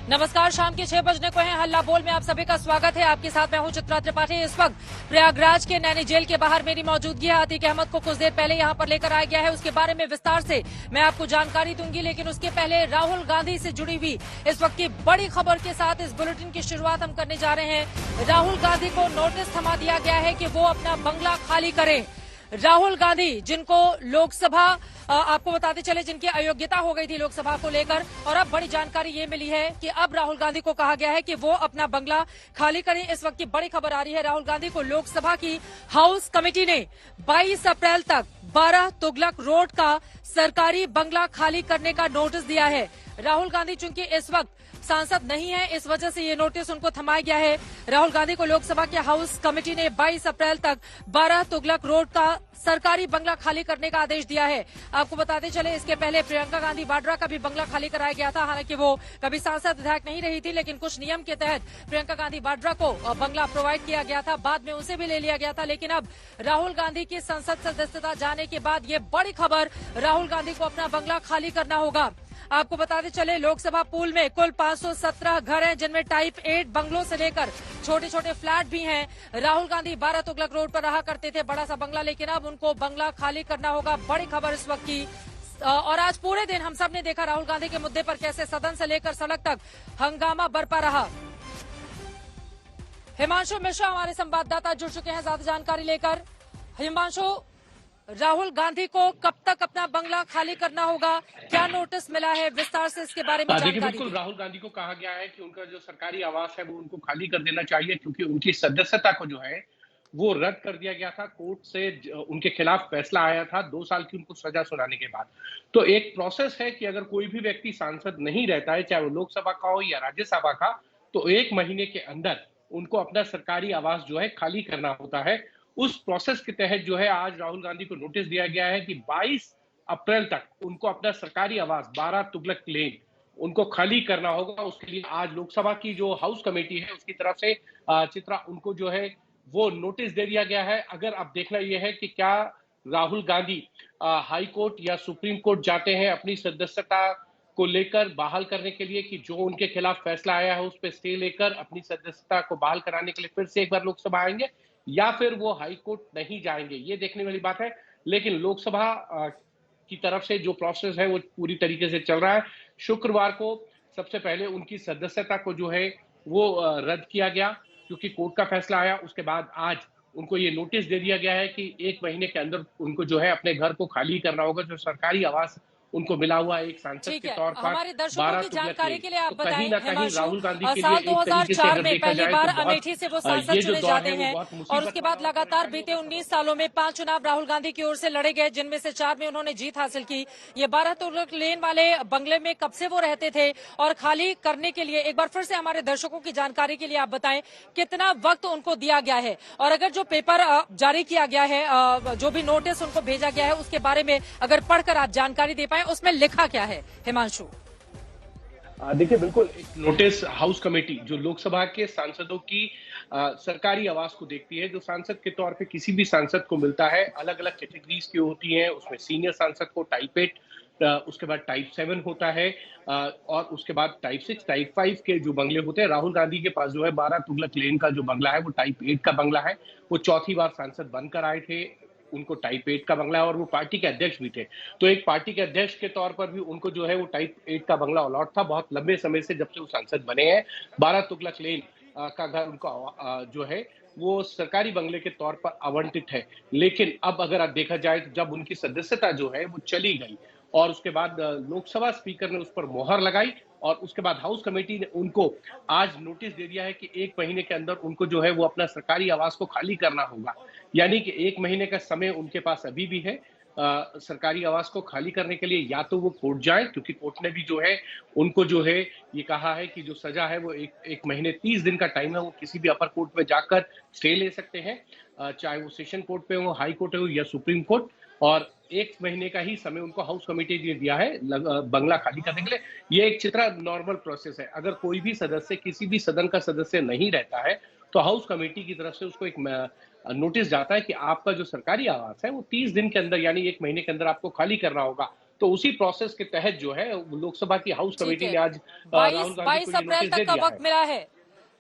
नमस्कार, शाम के 6 बजने को है। हल्ला बोल में आप सभी का स्वागत है। आपके साथ मैं हूं चित्रा त्रिपाठी। इस वक्त प्रयागराज के नैनी जेल के बाहर मेरी मौजूदगी है। अतीक अहमद को कुछ देर पहले यहां पर लेकर आया गया है। उसके बारे में विस्तार से मैं आपको जानकारी दूंगी, लेकिन उसके पहले राहुल गांधी से जुड़ी हुई इस वक्त की बड़ी खबर के साथ इस बुलेटिन की शुरुआत हम करने जा रहे हैं। राहुल गांधी को नोटिस थमा दिया गया है कि वो अपना बंगला खाली करें। राहुल गांधी, जिनको लोकसभा आपको बताते चले, जिनकी अयोग्यता हो गई थी लोकसभा को लेकर, और अब बड़ी जानकारी ये मिली है कि अब राहुल गांधी को कहा गया है कि वो अपना बंगला खाली करें। इस वक्त की बड़ी खबर आ रही है। राहुल गांधी को लोकसभा की हाउस कमेटी ने 22 अप्रैल तक 12 तुगलक रोड का सरकारी बंगला खाली करने का नोटिस दिया है। राहुल गांधी चूंकि इस वक्त सांसद नहीं है, इस वजह से ये नोटिस उनको थमाया गया है। राहुल गांधी को लोकसभा के हाउस कमेटी ने 22 अप्रैल तक 12 तुगलक रोड का सरकारी बंगला खाली करने का आदेश दिया है। आपको बताते चले, इसके पहले प्रियंका गांधी वाड्रा का भी बंगला खाली कराया गया था। हालांकि वो कभी सांसद विधायक नहीं रही थी, लेकिन कुछ नियम के तहत प्रियंका गांधी वाड्रा को बंगला प्रोवाइड किया गया था। बाद में उसे भी ले लिया गया था। लेकिन अब राहुल गांधी की संसद सदस्यता जाने के बाद ये बड़ी खबर, राहुल गांधी को अपना बंगला खाली करना होगा। आपको बताते चले, लोकसभा पूल में कुल 517 घर हैं, जिनमें टाइप 8 बंगलों से लेकर छोटे छोटे फ्लैट भी हैं। राहुल गांधी 12 तुगलक रोड पर रहा करते थे, बड़ा सा बंगला, लेकिन अब उनको बंगला खाली करना होगा। बड़ी खबर इस वक्त की। और आज पूरे दिन हम सब ने देखा राहुल गांधी के मुद्दे पर कैसे सदन से लेकर सड़क तक हंगामा बरपा रहा। हिमांशु मिश्रा हमारे संवाददाता जुड़ चुके हैं ज्यादा जानकारी लेकर। हिमांशु, राहुल गांधी को कब तक अपना बंगला खाली करना होगा, क्या नोटिस मिला है, विस्तार से इसके बारे में जानकारी। देखिए, बिल्कुल राहुल गांधी को कहा गया है कि उनका जो सरकारी आवास है वो उनको खाली कर देना चाहिए, क्योंकि उनकी सदस्यता को जो है वो रद्द कर दिया गया था। कोर्ट से उनके खिलाफ फैसला आया था 2 साल की उनको सजा सुनाने के बाद। तो एक प्रोसेस है कि अगर कोई भी व्यक्ति सांसद नहीं रहता है, चाहे वो लोकसभा का हो या राज्यसभा का, तो 1 महीने के अंदर उनको अपना सरकारी आवास जो है खाली करना होता है। उस प्रोसेस के तहत जो है आज राहुल गांधी को नोटिस दिया गया है कि 22 अप्रैल तक उनको अपना सरकारी आवास 12 तुगलक लेन उनको खाली करना होगा। उसके लिए आज लोकसभा की जो हाउस कमेटी है उसकी तरफ से चित्रा उनको जो है वो नोटिस दे दिया गया है। अगर अब देखना यह है कि क्या राहुल गांधी हाई कोर्ट या सुप्रीम कोर्ट जाते हैं अपनी सदस्यता को लेकर बहाल करने के लिए, कि जो उनके खिलाफ फैसला आया है उस पर स्टे लेकर अपनी सदस्यता को बहाल कराने के लिए फिर से एक बार लोकसभा आएंगे, या फिर वो हाई कोर्ट नहीं जाएंगे, ये देखने वाली बात है। लेकिन लोकसभा की तरफ से जो प्रोसेस है वो पूरी तरीके से चल रहा है। शुक्रवार को सबसे पहले उनकी सदस्यता को जो है वो रद्द किया गया, क्योंकि कोर्ट का फैसला आया। उसके बाद आज उनको ये नोटिस दे दिया गया है कि 1 महीने के अंदर उनको जो है अपने घर को खाली करना होगा, जो सरकारी आवास उनको मिला हुआ है एक सांसद के तौर पर। हमारे दर्शकों की जानकारी के लिए आप बताएं, कहीं ना कहीं राहुल गांधी के लिए साल एक तरीके से 2004 अगर में देखा पहली जाए बार तो अमेठी से वो सांसद ये जो चुने दौर जाते है वो हैं, बहुत मुसीबत और उसके बाद लगातार बीते 19 सालों में 5 चुनाव राहुल गांधी की ओर से लड़े गए, जिनमें से 4 में उन्होंने जीत हासिल की। ये 12 तुगलक लेन वाले बंगले में कब से वो रहते थे, और खाली करने के लिए एक बार फिर से हमारे दर्शकों की जानकारी के लिए आप बताएं कितना वक्त उनको दिया गया है, और अगर जो पेपर जारी किया गया है, जो भी नोटिस उनको भेजा गया है, उसके बारे में अगर पढ़कर आप जानकारी दे पाए, उसमें लिखा क्या है हिमांशु। देखिए, बिल्कुल एक नोटिस हाउस कमेटी जो लोकसभा के सांसदों की सरकारी आवास को देखती है, जो सांसद के तौर पे किसी भी सांसद को मिलता है, अलग अलग कैटेगरीज की होती हैं। उसमें सीनियर सांसद को टाइप 8, उसके बाद टाइप 7 होता है, और उसके बाद टाइप 6, टाइप 5 के जो बंगले होते हैं। राहुल गांधी के पास जो है 12 तुगलक लेन का जो बंगला है वो टाइप 8 का बंगला है। वो चौथी बार सांसद बनकर आए थे, उनको टाइप 8 का बंगला है, और वो पार्टी के अध्यक्ष भी थे। तो एक पार्टी के अध्यक्ष के तौर पर भी उनको जो है वो टाइप 8 का बंगला अलॉट था बहुत लंबे समय से, जब से वो सांसद बने हैं। 12 तुगलक लेन का घर उनको जो है वो सरकारी बंगले के तौर पर आवंटित है। लेकिन अब अगर आप देखा जाए तो जब उनकी सदस्यता जो है वो चली गई, और उसके बाद लोकसभा स्पीकर ने उस पर मोहर लगाई, और उसके बाद हाउस कमेटी ने उनको आज नोटिस दे दिया है कि 1 महीने के अंदर उनको जो है वो अपना सरकारी आवास को खाली करना होगा। यानी कि 1 महीने का समय उनके पास अभी भी है सरकारी आवास को खाली करने के लिए। या तो वो कोर्ट जाए, क्योंकि कोर्ट ने भी जो है उनको जो है ये कहा है कि जो सजा है वो एक महीने 30 दिन का टाइम है, वो किसी भी अपर कोर्ट में जाकर स्टे ले सकते हैं, चाहे वो सेशन कोर्ट पे हो, हाई कोर्ट हो या सुप्रीम कोर्ट। और 1 महीने का ही समय उनको हाउस कमेटी ने दिया है बंगला खाली करने के लिए। ये एक चित्रा नॉर्मल प्रोसेस है। अगर कोई भी सदस्य किसी भी सदन का सदस्य नहीं रहता है, तो हाउस कमेटी की तरफ से उसको एक नोटिस जाता है कि आपका जो सरकारी आवास है वो 30 दिन के अंदर, यानी 1 महीने के अंदर आपको खाली करना होगा। तो उसी प्रोसेस के तहत जो है लोकसभा की हाउस ठीक कमेटी है। ने आज 22 राहुल गांधी को 22 ये अप्रैल नोटिस तक दे का दिया वक्त है। मिला है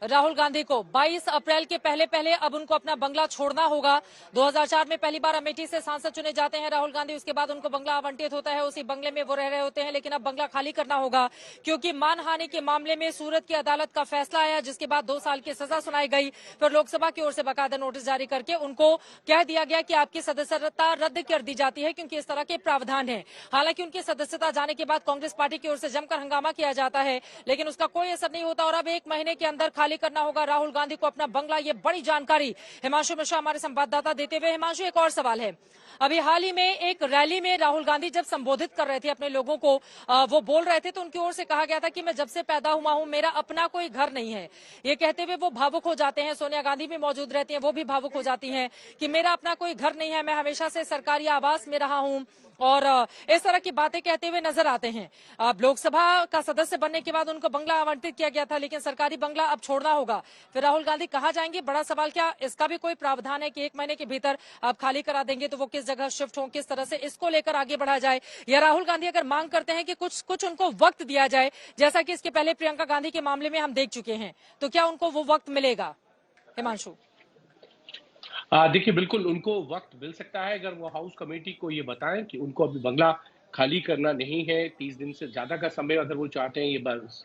राहुल गांधी को। 22 अप्रैल के पहले पहले अब उनको अपना बंगला छोड़ना होगा। 2004 में पहली बार अमेठी से सांसद चुने जाते हैं राहुल गांधी, उसके बाद उनको बंगला आवंटित होता है, उसी बंगले में वो रह रहे होते हैं, लेकिन अब बंगला खाली करना होगा क्योंकि मानहानि के मामले में सूरत की अदालत का फैसला आया, जिसके बाद 2 साल की सजा सुनाई गई। फिर लोकसभा की ओर से बाकायदा नोटिस जारी करके उनको कह दिया गया कि आपकी सदस्यता रद्द कर दी जाती है क्योंकि इस तरह के प्रावधान है। हालांकि उनकी सदस्यता जाने के बाद कांग्रेस पार्टी की ओर से जमकर हंगामा किया जाता है, लेकिन उसका कोई असर नहीं होता और अब 1 महीने के अंदर खाली करना होगा राहुल गांधी को अपना बंगला। ये बड़ी जानकारी हिमांशु मिश्रा हमारे संवाददाता देते हुए। हिमांशु, एक और सवाल है, अभी हाल ही में एक रैली में राहुल गांधी जब संबोधित कर रहे थे अपने लोगों को, वो बोल रहे थे तो उनकी ओर से कहा गया था कि मैं जब से पैदा हुआ हूं मेरा अपना कोई घर नहीं है। ये कहते हुए वो भावुक हो जाते हैं, सोनिया गांधी भी मौजूद रहती हैं, वो भी भावुक हो जाती हैं कि मेरा अपना कोई घर नहीं है, मैं हमेशा से सरकारी आवास में रहा हूं और इस तरह की बातें कहते हुए नजर आते हैं। अब लोकसभा का सदस्य बनने के बाद उनको बंगला आवंटित किया गया था, लेकिन सरकारी बंगला अब छोड़ना होगा। फिर राहुल गांधी कहाँ जाएंगे? बड़ा सवाल। क्या इसका भी कोई प्रावधान है कि 1 महीने के भीतर आप खाली करा देंगे तो वो किस जगह शिफ्ट हों, किस तरह से इसको लेकर आगे बढ़ा जाए? या राहुल गांधी अगर मांग करते हैं कि कुछ उनको वक्त दिया जाए, जैसा कि इसके पहले प्रियंका गांधी के मामले में हम देख चुके हैं, तो क्या उनको वो वक्त मिलेगा? हिमांशु, देखिए बिल्कुल उनको वक्त मिल सकता है अगर वो हाउस कमेटी को ये बताएं कि उनको अभी बंगला खाली करना नहीं है। 30 दिन से ज्यादा का समय अगर वो चाहते हैं, ये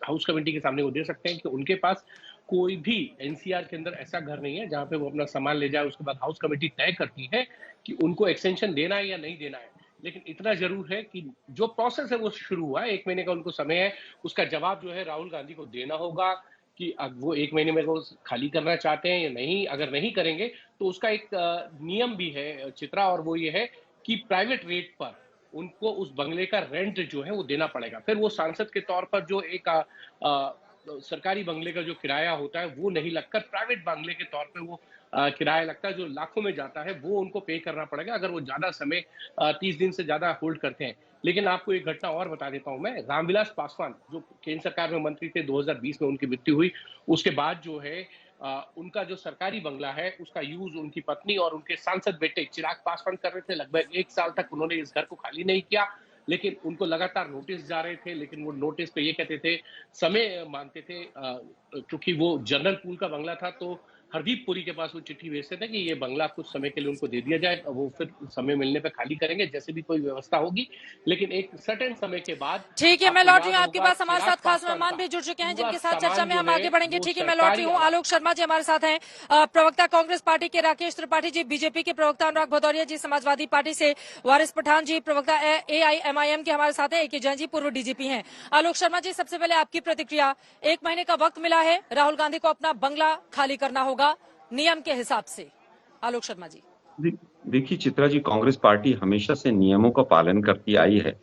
हाउस कमेटी के सामने वो दे सकते हैं कि उनके पास कोई भी एनसीआर के अंदर ऐसा घर नहीं है जहां पे वो अपना सामान ले जाए। उसके बाद हाउस कमेटी तय करती है कि उनको एक्सटेंशन देना है या नहीं देना है। लेकिन इतना जरूर है कि जो प्रोसेस है वो शुरू हुआ है, 1 महीने का उनको समय है, उसका जवाब जो है राहुल गांधी को देना होगा कि अब वो 1 महीने में वो खाली करना चाहते हैं या नहीं। अगर नहीं करेंगे तो उसका एक नियम भी है चित्रा, और वो ये है कि प्राइवेट रेट पर उनको उस बंगले का रेंट जो है वो देना पड़ेगा। फिर वो सांसद के तौर पर जो एक सरकारी बंगले का जो किराया होता है वो नहीं लगकर प्राइवेट बंगले के तौर पे वो किराया लगता है जो लाखों में जाता है, वो उनको पे करना पड़ेगा अगर वो ज्यादा समय 30 दिन से ज्यादा होल्ड करते हैं। लेकिन आपको एक घटना और बता देता हूं मैं। रामविलास पासवान जो केंद्र सरकार में मंत्री थे, 2020 में उनकी मृत्यु हुई। उसके बाद जो है उनका जो सरकारी बंगला है उसका यूज उनकी पत्नी और उनके सांसद बेटे चिराग पासवान कर रहे थे। लगभग 1 साल तक उन्होंने इस घर को खाली नहीं किया, लेकिन उनको लगातार नोटिस जा रहे थे। लेकिन वो नोटिस पे ये कहते थे, समय मांगते थे, क्योंकि वो जनरल पूल का बंगला था, तो हरदीप पुरी के पास वो चिट्ठी भेजते थे कि ये बंगला कुछ समय के लिए उनको दे दिया जाए, वो फिर समय मिलने पे खाली करेंगे जैसे भी कोई व्यवस्था होगी। लेकिन एक सर्टेन समय के बाद ठीक है, मैं आपको लौट रही याद हूँ आपके होगा पास। हमारे चिराग साथ खास पासवान मेहमान का भी जुड़ चुके हैं पूरा जिनके साथ चर्चा सामान में जो हम है आगे बढ़ेंगे। वो ठीक है, मैं लौट रही सरकारी हूँ। आलोक शर्मा जी हमारे साथ हैं, प्रवक्ता कांग्रेस पार्टी के, राकेश त्रिपाठी जी बीजेपी के, प्रवक्ता अनुराग भदौरिया जी समाजवादी पार्टी से, वारिस पठान जी प्रवक्ता AIMIM के हमारे साथ हैं, AK जैन जी पूर्व DGP हैं। आलोक शर्मा जी, सबसे पहले आपकी प्रतिक्रिया। 1 महीने का वक्त मिला है, राहुल गांधी को अपना बंगला खाली करना होगा नियम के हिसाब से। आलोक शर्मा जी। देखिए चित्रा जी, कांग्रेस पार्टी हमेशा से नियमों का पालन करती आई है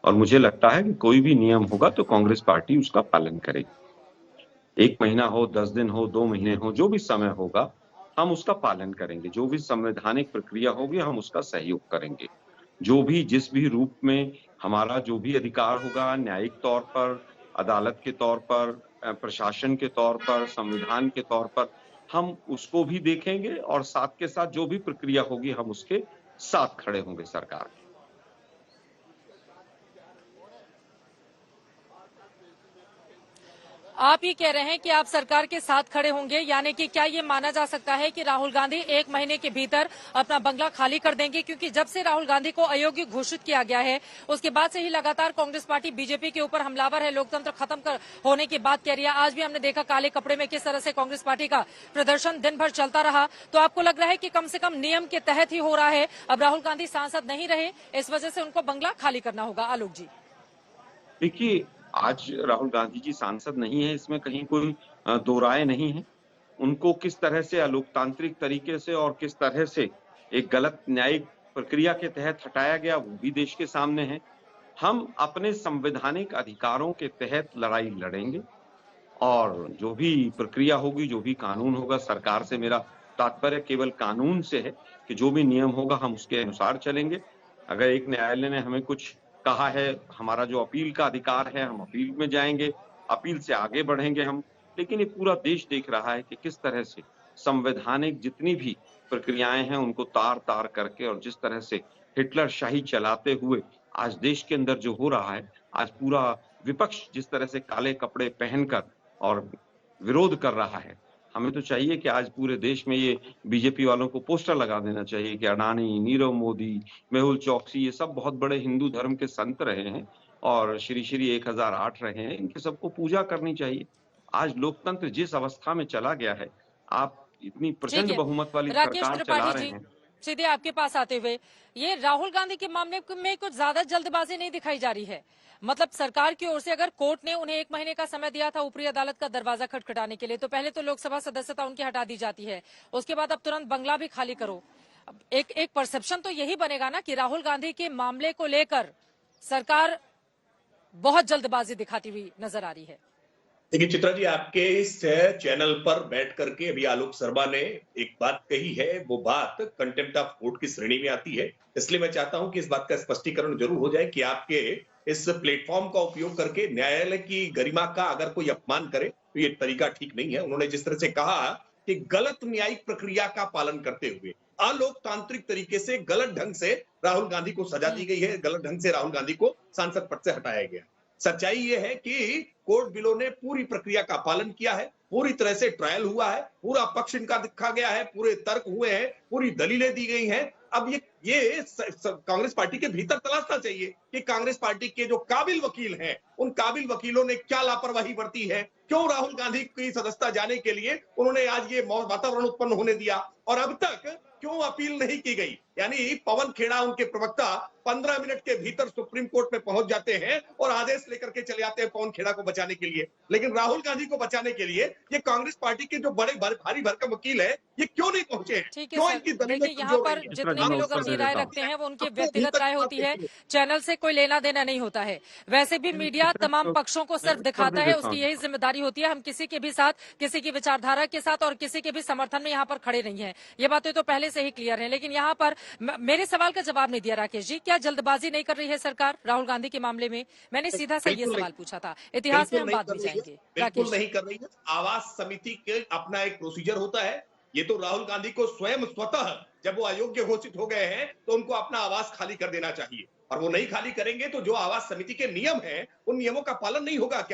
और मुझे लगता है कि कोई भी नियम होगा तो कांग्रेस पार्टी उसका पालन करेगी। 1 महीना हो, 10 दिन हो, 2 महीने हो, जो भी समय होगा हम उसका पालन करेंगे। जो भी संवैधानिक प्रक्रिया होगी हम उसका सहयोग करेंगे। जो भी जिस भी रूप में हमारा जो भी अधिकार होगा, न्यायिक तौर पर, अदालत के तौर पर, प्रशासन के तौर पर, संविधान के तौर पर, हम उसको भी देखेंगे और साथ के साथ जो भी प्रक्रिया होगी हम उसके साथ खड़े होंगे सरकार के। आप ये कह रहे हैं कि आप सरकार के साथ खड़े होंगे, यानी कि क्या ये माना जा सकता है कि राहुल गांधी 1 महीने के भीतर अपना बंगला खाली कर देंगे? क्योंकि जब से राहुल गांधी को अयोग्य घोषित किया गया है उसके बाद से ही लगातार कांग्रेस पार्टी बीजेपी के ऊपर हमलावर है, लोकतंत्र खत्म होने की बात कह रही है। आज भी हमने देखा काले कपड़े में किस तरह से कांग्रेस पार्टी का प्रदर्शन दिन भर चलता रहा। तो आपको लग रहा है कि कम से कम नियम के तहत ही हो रहा है, अब राहुल गांधी सांसद नहीं रहे, इस वजह से उनको बंगला खाली करना होगा? आलोक जी, देखिए, आज राहुल गांधी जी सांसद नहीं है, इसमें कहीं कोई दो राय नहीं है। उनको किस तरह से अलोकतांत्रिक तरीके से और किस तरह से एक गलत न्यायिक प्रक्रिया के तहत हटाया गया वो भी देश के सामने है। हम अपने संवैधानिक अधिकारों के तहत लड़ाई लड़ेंगे और जो भी प्रक्रिया होगी, जो भी कानून होगा, सरकार से मेरा तात्पर्य केवल कानून से है कि जो भी नियम होगा हम उसके अनुसार चलेंगे। अगर एक न्यायालय ने हमें कुछ कहा है, हमारा जो अपील का अधिकार है, हम अपील में जाएंगे, अपील से आगे बढ़ेंगे हम। लेकिन ये पूरा देश देख रहा है कि किस तरह से संवैधानिक जितनी भी प्रक्रियाएं हैं उनको तार तार करके और जिस तरह से हिटलर शाही चलाते हुए आज देश के अंदर जो हो रहा है, आज पूरा विपक्ष जिस तरह से काले कपड़े पहनकर और विरोध कर रहा है, हमें तो चाहिए कि आज पूरे देश में ये बीजेपी वालों को पोस्टर लगा देना चाहिए कि अडानी, नीरव मोदी, मेहुल चौकसी ये सब बहुत बड़े हिंदू धर्म के संत रहे हैं और श्री श्री 1008 रहे हैं, इनकी सबको पूजा करनी चाहिए। आज लोकतंत्र जिस अवस्था में चला गया है, आप इतनी प्रचंड बहुमत वाली राकेश सरकार चला त्रिपाठी रहे जी, हैं। सीधे आपके पास आते हुए, ये राहुल गांधी के मामले में कुछ ज्यादा जल्दबाजी नहीं दिखाई जा रही है। मतलब सरकार की ओर से अगर कोर्ट ने उन्हें 1 महीने का समय दिया था ऊपरी अदालत का दरवाजा खटखटाने के लिए, तो पहले तो लोकसभा सदस्यता उनकी हटा दी जाती है, उसके बाद अब तुरंत बंगला भी खाली करो। अब एक परसेप्शन तो यही बनेगा ना कि राहुल गांधी के मामले को लेकर सरकार बहुत जल्दबाजी दिखाती हुई नजर आ रही है। देखिए चित्रा जी, आपके इस चैनल पर बैठ करके अभी आलोक शर्मा ने एक बात कही है, वो बात कंटेम्प्ट ऑफ कोर्ट की श्रेणी में आती है। इसलिए मैं चाहता हूं कि इस बात का स्पष्टीकरण जरूर हो जाए कि आपके इस प्लेटफॉर्म का उपयोग करके न्यायालय की गरिमा का अगर कोई अपमान करे तो ये तरीका ठीक नहीं है। उन्होंने जिस तरह से कहा कि गलत न्यायिक प्रक्रिया का पालन करते हुए अलोकतांत्रिक तरीके से गलत ढंग से राहुल गांधी को सजा दी गई है, गलत ढंग से राहुल गांधी को सांसद पद से हटाया गया। सच्चाई ये है कि कोर्ट बिलों ने पूरी प्रक्रिया का पालन किया है, पूरी तरह से ट्रायल हुआ है, पूरा पक्ष इनका दिखा गया है, पूरे तर्क हुए हैं, पूरी दलीलें दी गई हैं। अब ये कांग्रेस पार्टी के भीतर तलाशना चाहिए कि कांग्रेस पार्टी के जो काबिल वकील हैं, उन काबिल वकीलों ने क्या लापरवाही बरती है, क्यों राहुल गांधी की सदस्यता जाने के लिए उन्होंने आज ये वातावरण उत्पन्न होने दिया, और अब तक क्यों अपील नहीं की गई। यानी पवन खेड़ा उनके प्रवक्ता 15 मिनट के भीतर सुप्रीम कोर्ट में पहुंच जाते हैं और आदेश लेकर के चले आते हैं पवन खेड़ा को बचाने के लिए, लेकिन राहुल गांधी को बचाने के लिए ये कांग्रेस पार्टी के जो बड़े भारी भरकम वकील है, ये क्यों नहीं पहुंचे हैं? क्यों इनकी देखिए, यहाँ पर जितने भी लोग अपनी राय रखते हैं वो उनकी व्यक्तिगत राय होती है, चैनल से कोई लेना देना नहीं होता है। वैसे भी मीडिया तमाम पक्षों को सिर्फ दिखाता है, उसकी यही जिम्मेदारी होती है। हम किसी के भी साथ, किसी की विचारधारा के साथ और किसी के भी समर्थन में यहाँ पर खड़े नहीं है, ये बातें तो पहले से ही क्लियर है। लेकिन यहाँ पर मेरे सवाल का जवाब नहीं दिया राकेश जी, क्या जल्दबाजी नहीं कर रही है सरकार राहुल गांधी के मामले में? मैंने सीधा सा ये सवाल पूछा था, इतिहास में हम बाद में जाएंगे। बिल्कुल नहीं कर रही है। आवास समिति के अपना एक प्रोसीजर होता है। ये तो राहुल गांधी को स्वयं स्वतः जब वो अयोग्य घोषित हो गए हैं तो उनको अपना आवास खाली कर देना चाहिए, और वो नहीं खाली करेंगे तो जो आवास समिति के नियम हैं उन नियमों का पालन नहीं होगा।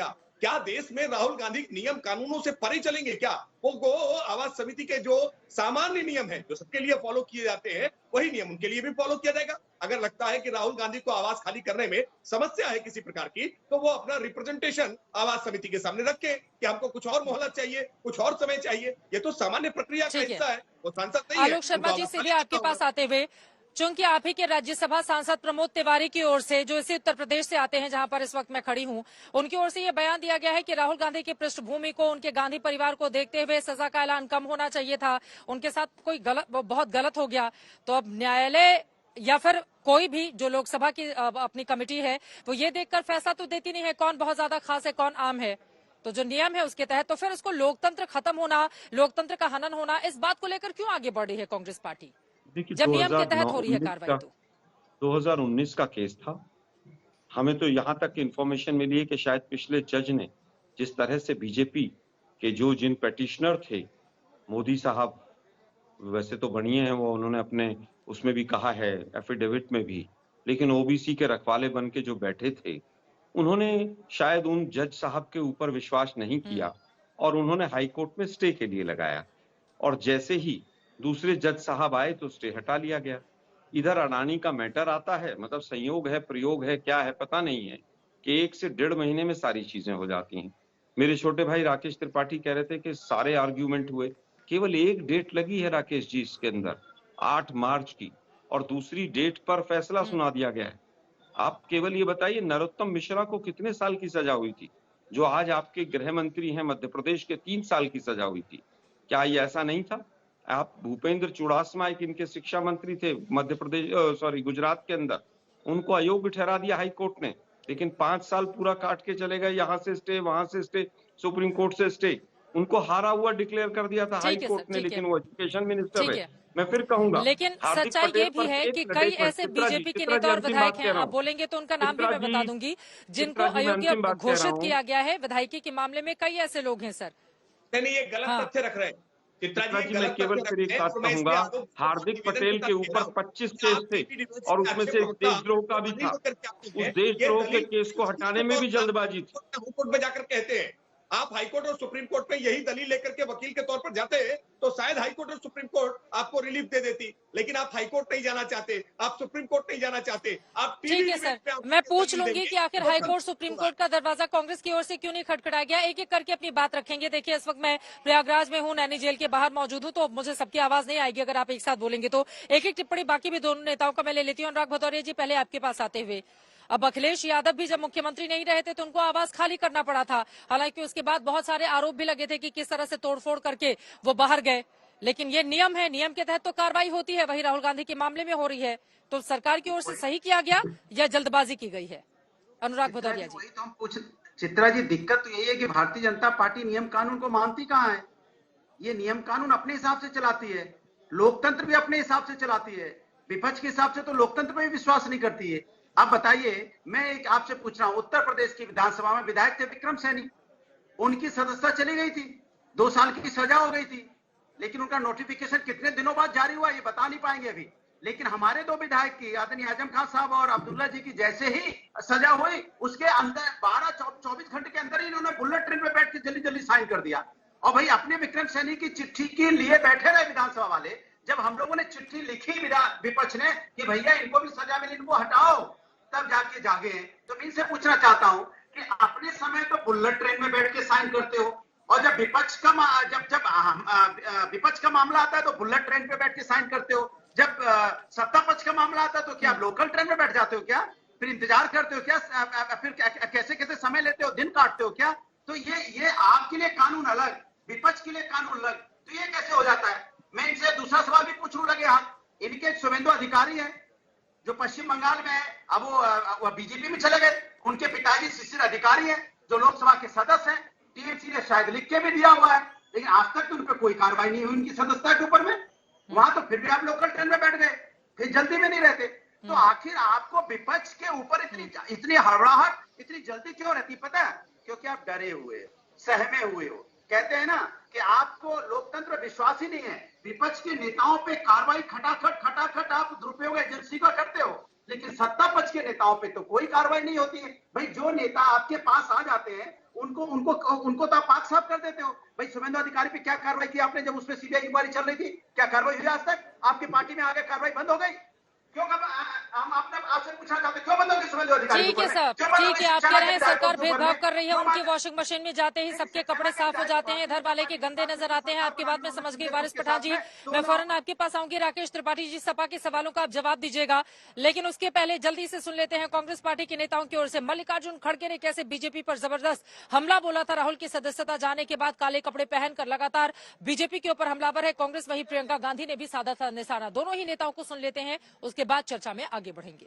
क्या देश में राहुल गांधी नियम कानूनों से परे चलेंगे क्या? वो आवास समिति के जो सामान्य नियम हैं, जो सबके लिए फॉलो किए जाते हैं, वही नियम उनके लिए भी फॉलो किया जाएगा। अगर लगता है कि राहुल गांधी को आवास खाली करने में समस्या है किसी प्रकार की, तो वो अपना रिप्रेजेंटेशन आवास समिति के सामने रखे कि हमको कुछ और मोहलत चाहिए, कुछ और समय चाहिए। ये तो सामान्य प्रक्रिया का हिस्सा है, वो सांसद नहीं है। आलोक शर्मा जी, सीधे आपके पास आते हुए, चूंकि आप ही के राज्यसभा सांसद प्रमोद तिवारी की ओर से, जो इसी उत्तर प्रदेश से आते हैं जहां पर इस वक्त मैं खड़ी हूं, उनकी ओर से यह बयान दिया गया है कि राहुल गांधी की पृष्ठभूमि को, उनके गांधी परिवार को देखते हुए सजा का ऐलान कम होना चाहिए था, उनके साथ कोई बहुत गलत हो गया। तो अब न्यायालय या फिर कोई भी जो लोकसभा की अपनी कमेटी है, वो ये देखकर फैसला तो देती नहीं है कौन बहुत ज्यादा खास है, कौन आम है। तो जो नियम है उसके तहत, तो फिर उसको लोकतंत्र खत्म होना, लोकतंत्र का हनन होना, इस बात को लेकर क्यों आगे बढ़ रही है कांग्रेस पार्टी, जब नियम के तहत हो रही है कार्रवाई? तो 2019 का केस था। हमें तो यहाँ तक इन्फॉर्मेशन मिली है कि शायद पिछले जज ने जिस तरह से बीजेपी के जिन पेटिशनर थे, मोदी साहब वैसे तो बढ़िया हैं, वो उन्होंने अपने उसमें भी कहा है, एफिडेविट में भी, लेकिन ओबीसी के रखवाले बन के जो बैठे थे, उन्होंने शायद उन जज साहब के ऊपर विश्वास नहीं किया और उन्होंने हाईकोर्ट में स्टे के लिए लगाया, और जैसे ही दूसरे जज साहब आए तो स्टे हटा लिया गया। इधर अडानी का मैटर आता है, मतलब संयोग है, प्रयोग है, क्या है पता नहीं है, कि 1 से 1.5 महीने में सारी चीजें हो जाती हैं। मेरे छोटे भाई राकेश त्रिपाठी कह रहे थे कि सारे आर्ग्यूमेंट हुए, केवल एक डेट लगी है राकेश जी इसके अंदर, 8 मार्च की, और दूसरी डेट पर फैसला सुना दिया गया है। आप केवल ये बताइए, नरोत्तम मिश्रा को कितने साल की सजा हुई थी, जो आज आपके गृह मंत्री हैं मध्य प्रदेश के, 3 साल की सजा हुई थी। क्या ये ऐसा नहीं था? आप भूपेंद्र चुड़ासमा एक इनके शिक्षा मंत्री थे मध्य प्रदेश, गुजरात के अंदर, उनको अयोग्य ठहरा दिया हाई कोर्ट ने, लेकिन 5 साल पूरा काट के चले गए, यहाँ से स्टे, वहां से स्टे, सुप्रीम कोर्ट से स्टे, उनको हारा हुआ डिक्लेयर कर दिया था हाई कोर्ट ने, लेकिन वो एजुकेशन मिनिस्टर है। मैं फिर कहूंगा, लेकिन सच्चाई ये भी है कि कई ऐसे बीजेपी के नेता और विधायक हैं, आप बोलेंगे तो उनका नाम भी मैं बता दूंगी, जिनको अयोग्य घोषित किया गया है विधायकी के मामले में। कई ऐसे लोग हैं सर। नहीं, ये गलत तथ्य रख रहे हैं। चित्रा जी, मैं केवल फिर एक बात कहूंगा, हार्दिक पटेल के ऊपर 25 केस थे और उसमें से एक देशद्रोह का भी था। उस देशद्रोह के केस को हटाने में भी जल्दबाजी थी। हाईकोर्ट में जाकर कहते हैं, आप हाईकोर्ट और सुप्रीम कोर्ट में यही दलील लेकर के वकील के तौर पर जाते हैं तो शायद हाईकोर्ट और सुप्रीम कोर्ट आपको रिलीफ दे देती, लेकिन आप हाईकोर्ट नहीं जाना चाहते, आप सुप्रीम कोर्ट नहीं जाना चाहते, आप ठीक है सर, मैं पूछ लूंगी कि आखिर हाईकोर्ट सुप्रीम कोर्ट का दरवाजा कांग्रेस की ओर से क्यों नहीं खटखटाया गया। एक एक करके अपनी बात रखेंगे। देखिए, इस वक्त मैं प्रयागराज में हूँ, नैनी जेल के बाहर मौजूद हूँ, तो मुझे सबकी आवाज नहीं आएगी अगर आप एक साथ बोलेंगे तो। एक एक टिप्पणी बाकी भी दोनों नेताओं का मैं ले लेती हूँ। अनुराग भदौरिया जी, पहले आपके पास आते हुए, अब अखिलेश यादव भी जब मुख्यमंत्री नहीं रहे थे तो उनको आवाज खाली करना पड़ा था। हालांकि उसके बाद बहुत सारे आरोप भी लगे थे कि किस तरह से तोड़फोड़ करके वो बाहर गए, लेकिन ये नियम है, नियम के तहत तो कार्रवाई होती है। वही राहुल गांधी के मामले में हो रही है, तो सरकार की ओर से सही किया गया या जल्दबाजी की गई है? अनुराग भदौरिया जी। वही तो हम पूछ, चित्रा जी, दिक्कत तो यही है कि भारतीय जनता पार्टी नियम कानून को मानती कहाँ है। ये नियम कानून अपने हिसाब से चलाती है, लोकतंत्र भी अपने हिसाब से चलाती है, विपक्ष के हिसाब से तो लोकतंत्र में भी विश्वास नहीं करती है। अब बताइए, मैं एक आपसे पूछ रहा हूं, उत्तर प्रदेश की विधानसभा में विधायक थे विक्रम सैनी, उनकी सदस्यता चली गई थी, 2 साल की सजा हो गई थी, लेकिन उनका नोटिफिकेशन कितने दिनों बाद जारी हुआ ये बता नहीं पाएंगे अभी। लेकिन हमारे 2 विधायक की, आदरणीय आजम खान साहब और अब्दुल्ला जी की, जैसे ही सजा हुई उसके अंदर 12-24 घंटे के अंदर ही इन्होंने बुलेट ट्रेन में बैठ के जल्दी जल्दी साइन कर दिया। और भाई, अपने विक्रम सैनी की चिट्ठी के लिए बैठे रहे विधानसभा वाले। जब हम लोगों ने चिट्ठी लिखी विपक्ष ने कि भैया इनको भी सजा मिली, इनको हटाओ, तब जाके जागे हैं। तो मैं इनसे पूछना चाहता हूं कि अपने समय तो बुलेट ट्रेन में बैठ के साइन करते हो, और जब विपक्ष का मामला आता है तो बुलेट ट्रेन पे बैठ के साइन करते हो, जब सत्ता पक्ष का मामला आता है तो क्या आप लोकल ट्रेन में बैठ जाते हो क्या? फिर इंतजार करते हो क्या? फिर कैसे कैसे समय लेते हो, दिन काटते हो क्या? तो ये आपके लिए कानून अलग, विपक्ष के लिए कानून अलग, तो ये कैसे हो जाता है? मैं इनसे दूसरा सवाल भी पूछने लगे हाथ। इनके शुभेंदु अधिकारी है जो पश्चिम बंगाल में है, अब वो बीजेपी में चले गए। उनके पिताजी शिशिर अधिकारी हैं जो लोकसभा के सदस्य हैं, टीएमसी ने शायद लिख के भी दिया हुआ है, लेकिन आज तक तो उन पर कोई कार्रवाई नहीं हुई उनकी सदस्यता के ऊपर में। वहां तो फिर भी आप लोकल ट्रेन में बैठ गए, फिर जल्दी में नहीं रहते। तो आखिर आपको विपक्ष के ऊपर इतनी हड़बड़ाहट, इतनी जल्दी क्यों रहती? पता है, क्योंकि आप डरे हुए, सहमे हुए हो। कहते हैं ना कि आपको लोकतंत्र विश्वास ही नहीं है। विपक्ष के नेताओं पे कार्रवाई खटाखट आप दुरुपयोग एजेंसी का करते हो, लेकिन सत्ता पक्ष के नेताओं पे तो कोई कार्रवाई नहीं होती है। भाई, जो नेता आपके पास आ जाते हैं उनको तो आप पाक साफ कर देते हो। भाई, शुभेंदु अधिकारी पे क्या कार्रवाई की आपने जब उसमें सीबीआई की इंक्वायरी चल रही थी? क्या कार्रवाई हुई आज तक? आपकी पार्टी में आगे कार्रवाई बंद हो गई क्यों? हम आपसे पूछना चाहते हैं, क्यों बंद हो गई शुभेंदु अधिकारी? ठीक है सर, ठीक है, आप कह रहे हैं सरकार भेदभाव कर रही है, उनकी वॉशिंग मशीन में जाते ही सबके कपड़े साफ हो जाते हैं, इधर वाले के गंदे नजर आते हैं। आपकी बात मैं समझ गई वारिस पठान जी, मैं फौरन आपके पास आऊंगी। राकेश त्रिपाठी जी, सपा के सवालों का आप जवाब दीजिएगा, लेकिन उसके पहले जल्दी से सुन लेते हैं कांग्रेस पार्टी के नेताओं की ओर से। मल्लिकार्जुन खड़गे ने कैसे बीजेपी पर जबरदस्त हमला बोला था राहुल की सदस्यता जाने के बाद, काले कपड़े पहनकर लगातार बीजेपी के ऊपर हमलावर है कांग्रेस। वहीं प्रियंका गांधी ने भी साधा था निशाना। दोनों ही नेताओं को सुन लेते हैं, उसके बाद चर्चा में आगे बढ़ेंगे।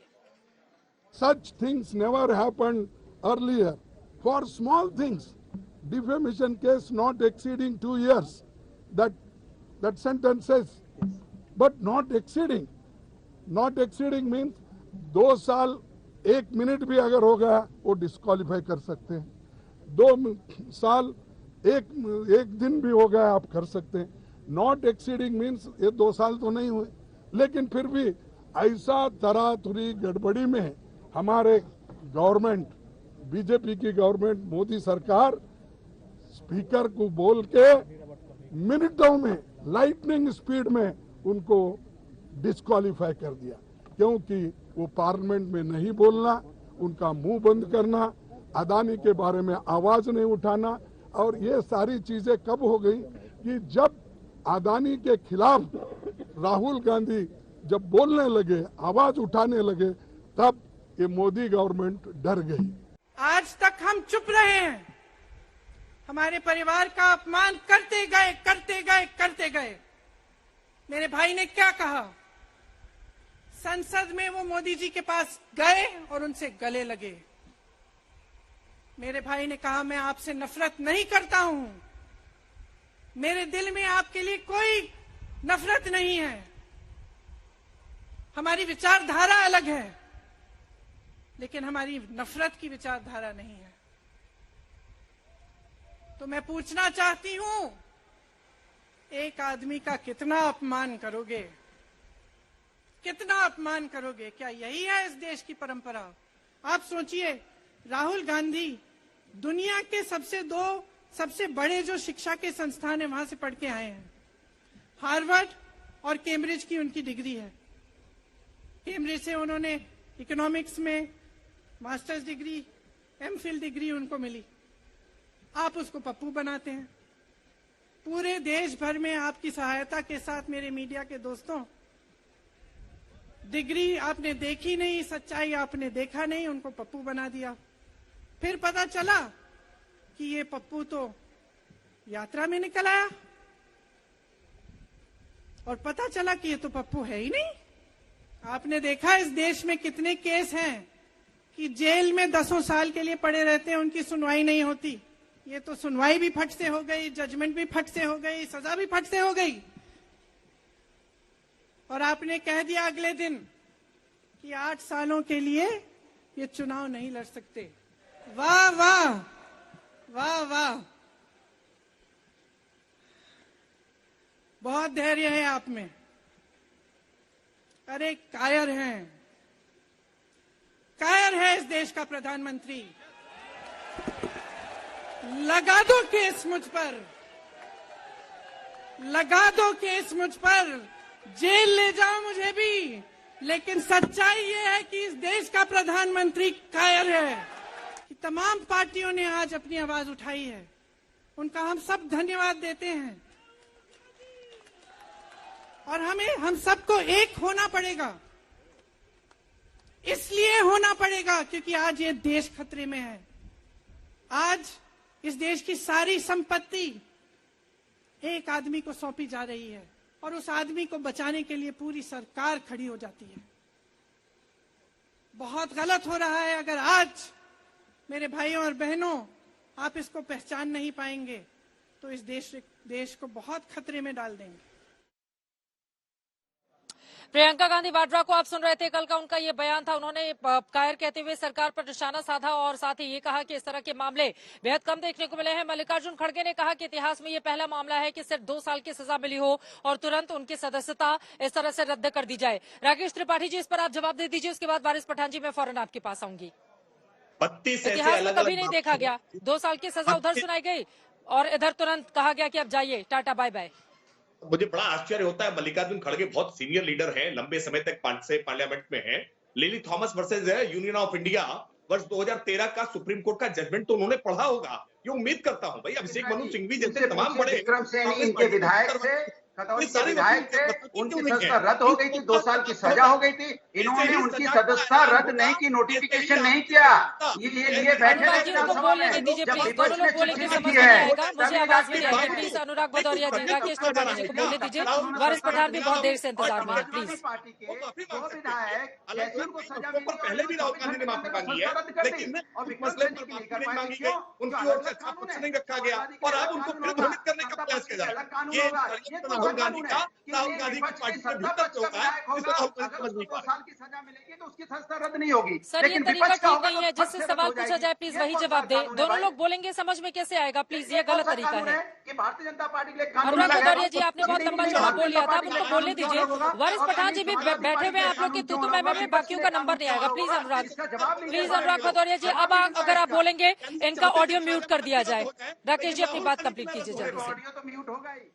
Such things never happened earlier. For small things, defamation case not exceeding 2 years, that sentence says, but not exceeding. Not exceeding means 2 साल 1 मिनट भी अगर हो गया वो डिस्क्वालीफाई कर सकते हैं। 2 साल 1 दिन भी हो गया आप कर सकते हैं। नॉट एक्सीडिंग मीन्स ये 2 साल तो नहीं हुए, लेकिन फिर भी ऐसा तरातुरी गड़बड़ी में हमारे गवर्नमेंट, बीजेपी की गवर्नमेंट, मोदी सरकार स्पीकर को बोल के मिनटों में, लाइटनिंग स्पीड में उनको डिस्क्वालीफाई कर दिया, क्योंकि वो पार्लियामेंट में नहीं बोलना, उनका मुंह बंद करना, अदानी के बारे में आवाज नहीं उठाना। और ये सारी चीजें कब हो गई कि जब अदानी के खिलाफ राहुल गांधी जब बोलने लगे, आवाज उठाने लगे, तब ये मोदी गवर्नमेंट डर गई। आज तक हम चुप रहे हैं, हमारे परिवार का अपमान करते गए। मेरे भाई ने क्या कहा? संसद में वो मोदी जी के पास गए और उनसे गले लगे। मेरे भाई ने कहा, मैं आपसे नफरत नहीं करता हूं, मेरे दिल में आपके लिए कोई नफरत नहीं है, हमारी विचारधारा अलग है, लेकिन हमारी नफरत की विचारधारा नहीं है। तो मैं पूछना चाहती हूं एक आदमी का कितना अपमान करोगे, कितना अपमान करोगे? क्या यही है इस देश की परंपरा? आप सोचिए, राहुल गांधी दुनिया के सबसे बड़े जो शिक्षा के संस्थान है वहां से पढ़ के आए हैं। हार्वर्ड और कैम्ब्रिज की उनकी डिग्री है। कैम्ब्रिज से उन्होंने इकोनॉमिक्स में मास्टर्स डिग्री, एमफिल डिग्री उनको मिली। आप उसको पप्पू बनाते हैं। पूरे देश भर में आपकी सहायता के साथ मेरे मीडिया के दोस्तों, डिग्री आपने देखी नहीं, सच्चाई आपने देखा नहीं, उनको पप्पू बना दिया। फिर पता चला कि ये पप्पू तो यात्रा में निकल आया और पता चला कि ये तो पप्पू है ही नहीं। आपने देखा इस देश में कितने केस हैं कि जेल में 10 साल के लिए पड़े रहते हैं, उनकी सुनवाई नहीं होती। ये तो सुनवाई भी फट से हो गई, जजमेंट भी फट से हो गई, सजा भी फट से हो गई। और आपने कह दिया अगले दिन कि 8 सालों के लिए ये चुनाव नहीं लड़ सकते। वाह वाह वाह वाह, बहुत धैर्य है आप में। अरे कायर हैं, कायर है इस देश का प्रधानमंत्री। लगा दो केस मुझ पर, लगा दो केस मुझ पर, जेल ले जाओ मुझे भी, लेकिन सच्चाई ये है कि इस देश का प्रधानमंत्री कायर है। कि तमाम पार्टियों ने आज अपनी आवाज उठाई है, उनका हम सब धन्यवाद देते हैं। और हम सबको एक होना पड़ेगा। इसलिए होना पड़ेगा क्योंकि आज ये देश खतरे में है। आज इस देश की सारी संपत्ति एक आदमी को सौंपी जा रही है और उस आदमी को बचाने के लिए पूरी सरकार खड़ी हो जाती है। बहुत गलत हो रहा है। अगर आज मेरे भाइयों और बहनों आप इसको पहचान नहीं पाएंगे तो इस देश को बहुत खतरे में डाल देंगे। प्रियंका गांधी वाड्रा को आप सुन रहे थे। कल का उनका ये बयान था। उन्होंने कायर कहते हुए सरकार पर निशाना साधा और साथ ही ये कहा कि इस तरह के मामले बेहद कम देखने को मिले हैं। मल्लिकार्जुन खड़गे ने कहा कि इतिहास में ये पहला मामला है कि सिर्फ 2 साल की सजा मिली हो और तुरंत उनकी सदस्यता इस तरह से रद्द कर दी जाए। राकेश त्रिपाठी जी, इस पर आप जवाब दे दीजिए, उसके बाद वारिस पठान जी मैं फौरन आपके पास आऊंगी। 32 इतिहास में कभी नहीं देखा गया 2 साल की सजा उधर सुनाई गई और इधर तुरंत कहा गया कि अब जाइए, टाटा बाय बाय। मुझे बड़ा आश्चर्य होता है। मल्लिकार्जुन खड़गे बहुत सीनियर लीडर हैं, लंबे समय तक पार्लियामेंट में हैं। Lily Thomas versus union of India वर्ष 2013 का सुप्रीम कोर्ट का जजमेंट तो उन्होंने पढ़ा होगा, ये उम्मीद करता हूं। भाई अभिषेक मनु सिंघवी जैसे तमाम बड़े विक्रम सैनी इनके विधायक थे, खतौनी के विधायक थे, उनकी सदस्यता रद्द हो गई थी, 2 साल की सजा हो गई थी। इन्होंने उनकी सदस्यता रद्द नहीं की, नोटिफिकेशन नहीं किया। ये बैठे थे विधानसभा में, जब विपक्ष ने चिट्ठी लिखी है। मुझे आवाज नहीं आई। प्लीज अनुराग भदौरिया जी, राकेश त्रिपाठी जी को बोलने दीजिए। वारिस पठान भी बहुत देर से इंतजार में है। प्लीज पार्टी के 2 विधायक कैसे उनको सजा मिली, पहले भी राहुल गांधी ने माफी मांगी है, लेकिन मसले पर माफी नहीं मांगी गई, उनकी ओर से अच्छा पक्ष नहीं रखा गया और अब उनको फिर भ्रमित करने का प्रयास किया जा रहा है। ये राहुल गांधी का, राहुल गांधी की पार्टी के भीतर जो होगा इसे राहुल गांधी समझ नहीं 2 साल की सजा मिलेगी तो उसकी सजा रद्द नहीं होगी। सर, ये तरीका ठीक नहीं है। जिससे सवाल पूछा जाए प्लीज वही जवाब दे। दोनों लोग बोलेंगे, समझ में कैसे आएगा? प्लीज, ये गलत तरीका है। कि भारतीय जनता पार्टी के लिए अनुराग भदौरिया जी, आपने बहुत लंबा जवाब बोल लिया था, आप उनको बोलने दीजिए। वारिस पठान जी भी बैठे हुए हैं, आप लोग की तू में बाकियों का नंबर नहीं आएगा। प्लीज अनुराग भदौरिया जी, अब अगर आप बोलेंगे इनका ऑडियो म्यूट कर दिया जाए। राकेश जी, अपनी बात कंप्लीट कीजिए जल्दी से। ऑडियो तो म्यूट होगा ही।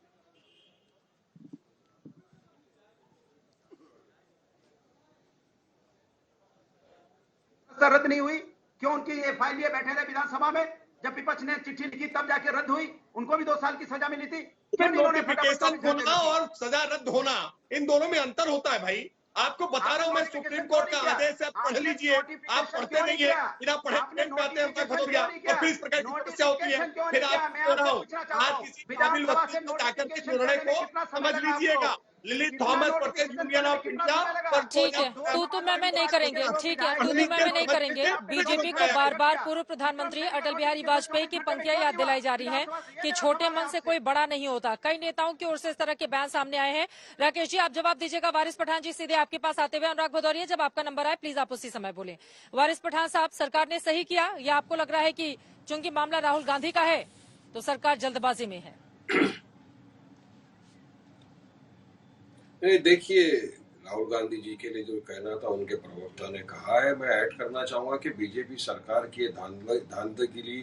रद्द नहीं हुई क्यों? उनकी ये फाइल लिए बैठे थे विधानसभा में, जब विपक्ष ने चिट्ठी लिखी तब जाके रद्द हुई। उनको भी 2 साल की सजा मिली थी। नोटिफिकेशन होना और सजा रद्द होना, इन दोनों में अंतर होता है भाई। आपको बता रहा हूं मैं, सुप्रीम कोर्ट का आदेश है, पढ़ लीजिए। आप पढ़ते नहीं है, बिना पढ़े प्रिंट पे आते हैं भदौरिया, और फिर इस प्रकार की समस्या होती है। फिर आप कह रहा हूं, आज किसी काबिल वकील को जाकर के निर्णय को समझ लीजिएगा। Lily Thomas versus union of India पर ठीक है, तू मैं नहीं करेंगे। ठीक है, तू मैं नहीं करेंगे। बीजेपी को बार बार पूर्व प्रधानमंत्री अटल बिहारी वाजपेयी की पंक्तियां याद दिलाई जा रही हैं कि छोटे मन से कोई बड़ा नहीं होता। कई नेताओं की ओर से इस तरह के बयान सामने आए हैं। राकेश जी, आप जवाब दीजिएगा। वारिस पठान जी, सीधे आपके पास आते हुए अनुराग भदौरिया, जब आपका नंबर आए प्लीज आप उसी समय बोले। वारिस पठान साहब, सरकार ने सही किया या आपको लग रहा है कि चूंकि मामला राहुल गांधी का है तो सरकार जल्दबाजी में है? नहीं, देखिए, राहुल गांधी जी के लिए जो कहना था उनके प्रवक्ता ने कहा है। मैं ऐड करना चाहूंगा कि बीजेपी सरकार की धांधलीगिरी,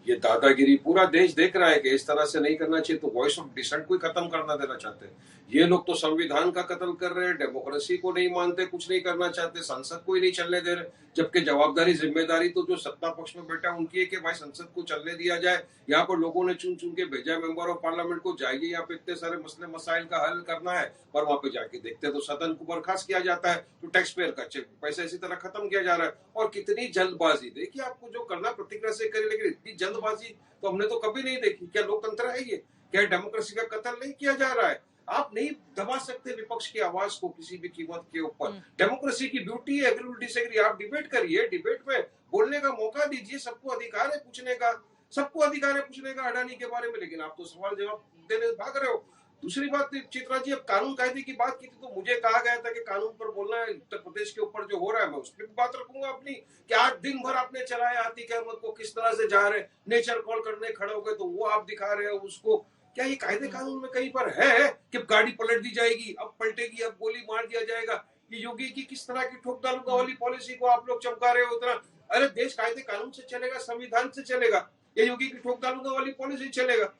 ये दादागिरी पूरा देश देख रहा है कि इस तरह से नहीं करना चाहिए। तो वॉइस ऑफ डिसेंट को ही खत्म करना देना चाहते हैं। ये लोग तो संविधान का कत्ल कर रहे हैं, डेमोक्रेसी को नहीं मानते, कुछ नहीं करना चाहते, संसद को ही नहीं चलने दे रहे। जबकि जवाबदारी जिम्मेदारी तो जो सत्ता पक्ष में बैठा उनकी है कि भाई संसद को चलने दिया जाए। यहाँ पर लोगों ने चुन चुन के भेजा मेंबर ऑफ पार्लियामेंट को, जाइए यहाँ पे इतने सारे मसले मसाइल का हल करना है, पर वहां पे जाके देखते तो सदन को बर्खास्त किया जाता है, तो टैक्स पेयर का पैसा इसी तरह खत्म किया जा रहा है। और कितनी जल्दबाजी, देखिए आपको जो करना प्रतिक्रिया से करें, लेकिन इतनी जल्दबाजी तो हमने तो कभी नहीं देखी। क्या लोकतंत्र है ये? क्या डेमोक्रेसी का कत्ल नहीं किया जा रहा है? आप नहीं दबा सकते विपक्ष की आवाज को किसी भी कीमत के ऊपर। डेमोक्रेसी की ब्यूटी है एग्री डिसएग्री, आप डिबेट करिए, डिबेट में बोलने का मौका दीजिए, सबको अधिकार है पूछने का, सबको अधिकार है पूछने का अडानी के बारे में। लेकिन आप तो सवाल जवाब देने भाग रहे हो। दूसरी बात चित्रा जी, अब कानून कायदे की बात की थी तो मुझे कहा गया था कि कानून पर बोलना है, उत्तर प्रदेश के ऊपर जो हो रहा है मैं उस पर भी बात रखूंगा अपनी, कि आज दिन भर आपने चलाया आतिक अहमद को, किस तरह से जा रहे नेचर कॉल करने खड़े हो गए तो वो आप दिखा रहे हो उसको। क्या ये कायदे कानून में कहीं पर है कि गाड़ी पलट दी जाएगी, अब पलटेगी, अब गोली मार दिया जाएगा? ये योगी की किस तरह की ठोक डालूंगा वाली पॉलिसी को आप लोग चमका रहे हो इतना। अरे देश कायदे कानून से चलेगा, संविधान से चलेगा, ये योगी की ठोक डालूंगा वाली पॉलिसी चलेगा?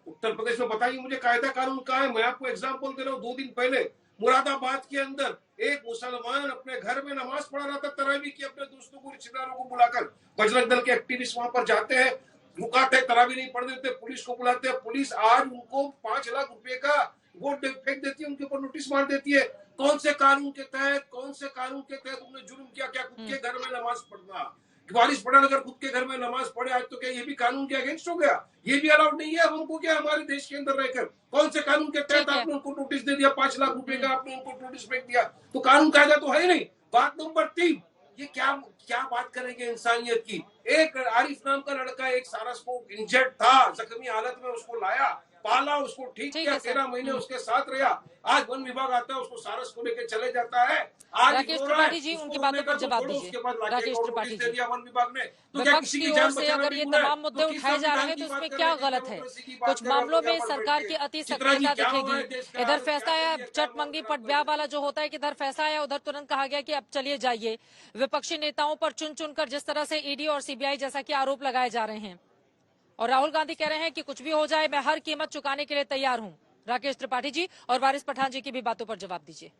उत्तर प्रदेश में बताइए मुझे कायदा कानून कहाँ है? मैं आपको एग्जाम्पल दे रहा हूँ। 2 दिन पहले मुरादाबाद के अंदर एक मुसलमान अपने घर में नमाज पढ़ रहा था तरावी की, अपने दोस्तों को, रिश्तेदारों को बुलाकर। बजरंग दल के एक्टिविस्ट वहां पर जाते हैं, रुकाते, तरावी नहीं पढ़ देते, पुलिस को बुलाते हैं। पुलिस आज उनको 5 लाख रुपए का वोट फेंक देती है, उनके ऊपर नोटिस मार देती है। कौन से कानून के तहत उन्होंने जुर्म किया? क्या खुद के घर में नमाज पढ़ना? वारिस पठान अगर खुद के घर में नमाज पढ़े आज तो क्या ये भी कानून के अगेंस्ट हो गया? ये भी अलाउड नहीं है अब हमको, क्या हमारे देश के अंदर रहकर कौन से कानून के तहत आपने उनको नोटिस दे दिया? 5 लाख रुपए का आपने उनको नोटिस फेंक दिया, तो कानून कायदा तो है ही नहीं। बात नंबर 3, ये क्या बात करेंगे इंसानियत की? एक आरिफ नाम का लड़का एक सारस को इंजर्ड था, जख्मी हालत में, उसको लाया, पाला, उसको ठीक किया, 13 महीने उसके साथ रहा। आज वन विभाग आता है, उसको सारस को लेकर चले जाता है। आज राकेश त्रिपाठी जी उनकी बातों पर जवाब दीजिए। राकेश त्रिपाठी जी, वन विभाग ने तो विपक्ष की ओर से अगर ये तमाम मुद्दे उठाए जा रहे हैं तो इसमें क्या गलत है? कुछ मामलों में सरकार की अति सक्रियता दिखेगी। इधर फैसला आया चटमंगी पटब्याह वाला जो होता है कि इधर फैसला आया, उधर तुरंत कहा गया कि अब चलिए जाइए। विपक्षी नेताओं पर चुन चुनकर जिस तरह से ईडी और सीबीआई जैसा कि आरोप लगाए जा रहे हैं, और राहुल गांधी कह रहे हैं कि कुछ भी हो जाए मैं हर कीमत चुकाने के लिए तैयार हूं। राकेश त्रिपाठी जी और वारिस पठान जी की भी बातों पर जवाब दीजिए।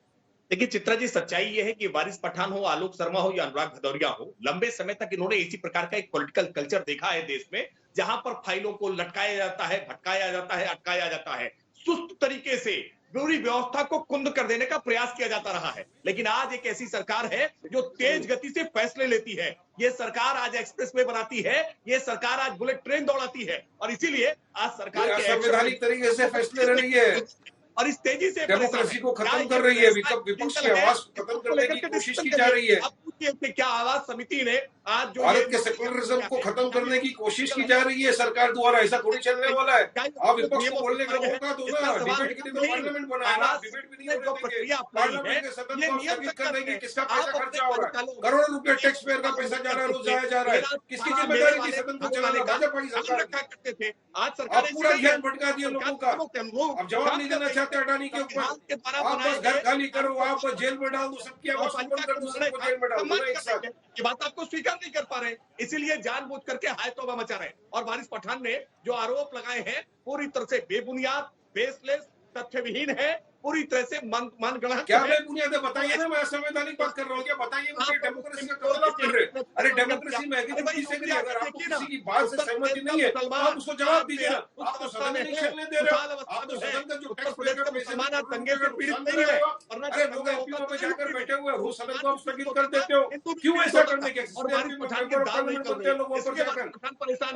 देखिए चित्रा जी, सच्चाई ये है कि वारिस पठान हो, आलोक शर्मा हो या अनुराग भदौरिया हो, लंबे समय तक इन्होंने इसी प्रकार का एक पॉलिटिकल कल्चर देखा है देश में, जहां पर फाइलों को लटकाया जाता है, भटकाया जाता है, अटकाया जाता है, सुस्त तरीके से पूरी व्यवस्था को कुंद कर देने का प्रयास किया जाता रहा है। लेकिन आज एक ऐसी सरकार है जो तेज गति से फैसले लेती है। ये सरकार आज एक्सप्रेसवे बनाती है, ये सरकार आज बुलेट ट्रेन दौड़ाती है, और इसीलिए आज सरकार संवैधानिक तरीके से फैसले ले रही है और इस तेजी से डेमोक्रेसी को खत्म कर रही है, विपक्ष की आवाज खत्म करने की कोशिश की जा रही है। क्या आवाज समिति ने आज जो भारत के सेकुलरिज्म को खत्म करने की कोशिश की जा रही है सरकार द्वारा, ऐसा थोड़ी चलने वाला है। आप विपक्ष को बोलने का मौका दो ना, डिबेट के लिए तो पार्लियामेंट बना है ना, डिबेट भी नहीं होने देंगे। पार्लियामेंट के सदन को स्थगित कर देंगे, किसका पैसा खर्चा हो रहा है? करोड़ों रुपए टैक्स पेयर का पैसा जा रहा है, रोज जाया जा रहा है। किसकी जिम्मेदारी थी सदन को चलाने? भाजपा की सरकार करते थे। आज सरकार पूरा ध्यान भटका दिया लोगों का। अब जवाब नहीं देना चाहते अडानी के ऊपर, आप बस घर खाली करो, आप जेल में डाल दो, सबकी आवाज बंद कर दो, सबको जेल में डाल दो एक साथ। ये बात आपको स्वीकार नहीं कर पा रहे, इसीलिए जानबूझ करके हाय तौबा मचा रहे हैं। और वारिस पठान ने जो आरोप लगाए हैं पूरी तरह से बेबुनियाद, बेसलेस, तथ्यविहीन है, पूरी तरह से मनगढ़ंत। क्या बेबुनियाद है बताइए ना, मैं असंवैधानिक बात कर रहा हूँ क्या? बताइए मुझे, डेमोक्रेसी का कत्ल आप कर रहे हैं। अरे डेमोक्रेसी में अगर आपको किसी की बात से सहमति नहीं है तो आप उसको जवाब दीजिए ना। आप तो सदन में नहीं चलने दे रहे हो, आप तो सदन का जो टैक्स पेयर का पैसा दंगे से पीड़ित नहीं है। अरे लोग एमपीओ में जाकर बैठे हुए हैं, वो सदन को आप स्थगित कर देते हो, क्यों ऐसा करने के?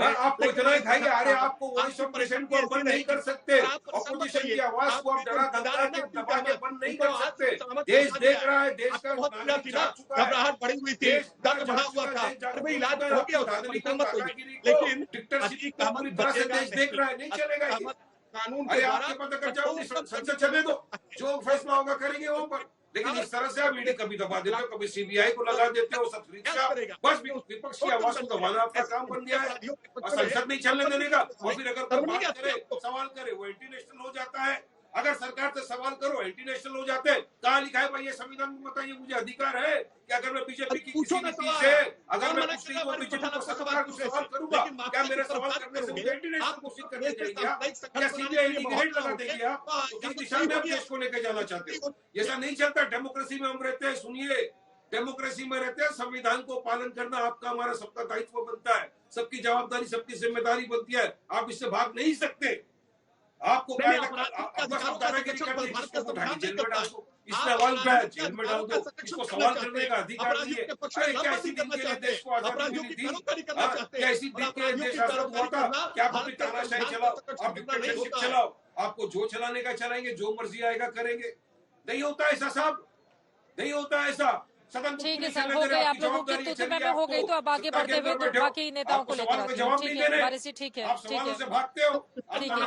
आपको इतना ही खाइए, अरे आपको वॉइस ऑफ डिसेंट को बंद नहीं कर सकते, ऑपोजिशन की आवाज को आप डरा धमका के दबा के बंद नहीं कर सकते। देश देख रहा है, देश का घबराहट बढ़ी हुई थी, दर्द बढ़ा हुआ था, इलाज हो गया, लेकिन डिक्टेटरशिप का पूरी तरह से देश देख रहा है, नहीं चलेगा कानून के द्वारा। आपके पता कर जाओ, संसद चलने दो, जो फैसला होगा करेंगे वो पर। लेकिन इस तरह से आप ईडी कभी दबा देते हो, कभी सीबीआई को लगा देते हो, सब बस विपक्ष की आवाज को दबाना आपका काम बन गया है, और संसद नहीं चलने देने का। और फिर अगर कोई बात करे, सवाल करे, वो इंटरनेशनल हो जाता है। अगर सरकार से सवाल करो एंटी नेशनल हो जाते हैं। कहाँ लिखा है भाई ये संविधान में? बताइए मुझे, अधिकार है कि अगर मैं बीजेपी की किसी भी चीज से अगर मैं कुछ नहीं बीजेपी को सरकार को सवाल करूंगा, क्या मेरे सवाल करने से मुझे एंटी नेशनल घोषित करने देंगे? क्या सीबीआई की रेड लगा देंगे आप? तो किस दिशा में आप देश को लेकर जाना चाहते हो? ऐसा नहीं चलता। डेमोक्रेसी में हम रहते हैं, सुनिए, डेमोक्रेसी में रहते हैं, संविधान को पालन करना आपका हमारा सबका दायित्व बनता है, सबकी जवाबदारी सबकी जिम्मेदारी बनती है। आप इससे भाग नहीं सकते। आपको दादागिरी करनी है, जिसको उठाकर जेल में डाल दो, इसने सवाल उठाया जेल में डाल दो, इसको सवाल करने का अधिकार नहीं है। अरे क्या इसी दिन के लिए देश को आजादी मिली थी? क्या इसी दिन के लिए देश आजाद हुआ था? क्या आप अपनी तानाशाही चलाओ, आप डिक्टेटरशिप चलाओ, आपको जो चलाने का चलाएंगे, जो मर्जी आएगा करेंगे। नहीं होता ऐसा साहब, नहीं होता ऐसा। ठीक है सर, हो गई आप लोगों की तो मैं हो गई, तो अब आगे बढ़ते हुए तो बाकी नेताओं को लेकर आते हैं। ठीक है बारिश जी, ठीक है, ठीक है, भागते हो, ठीक है,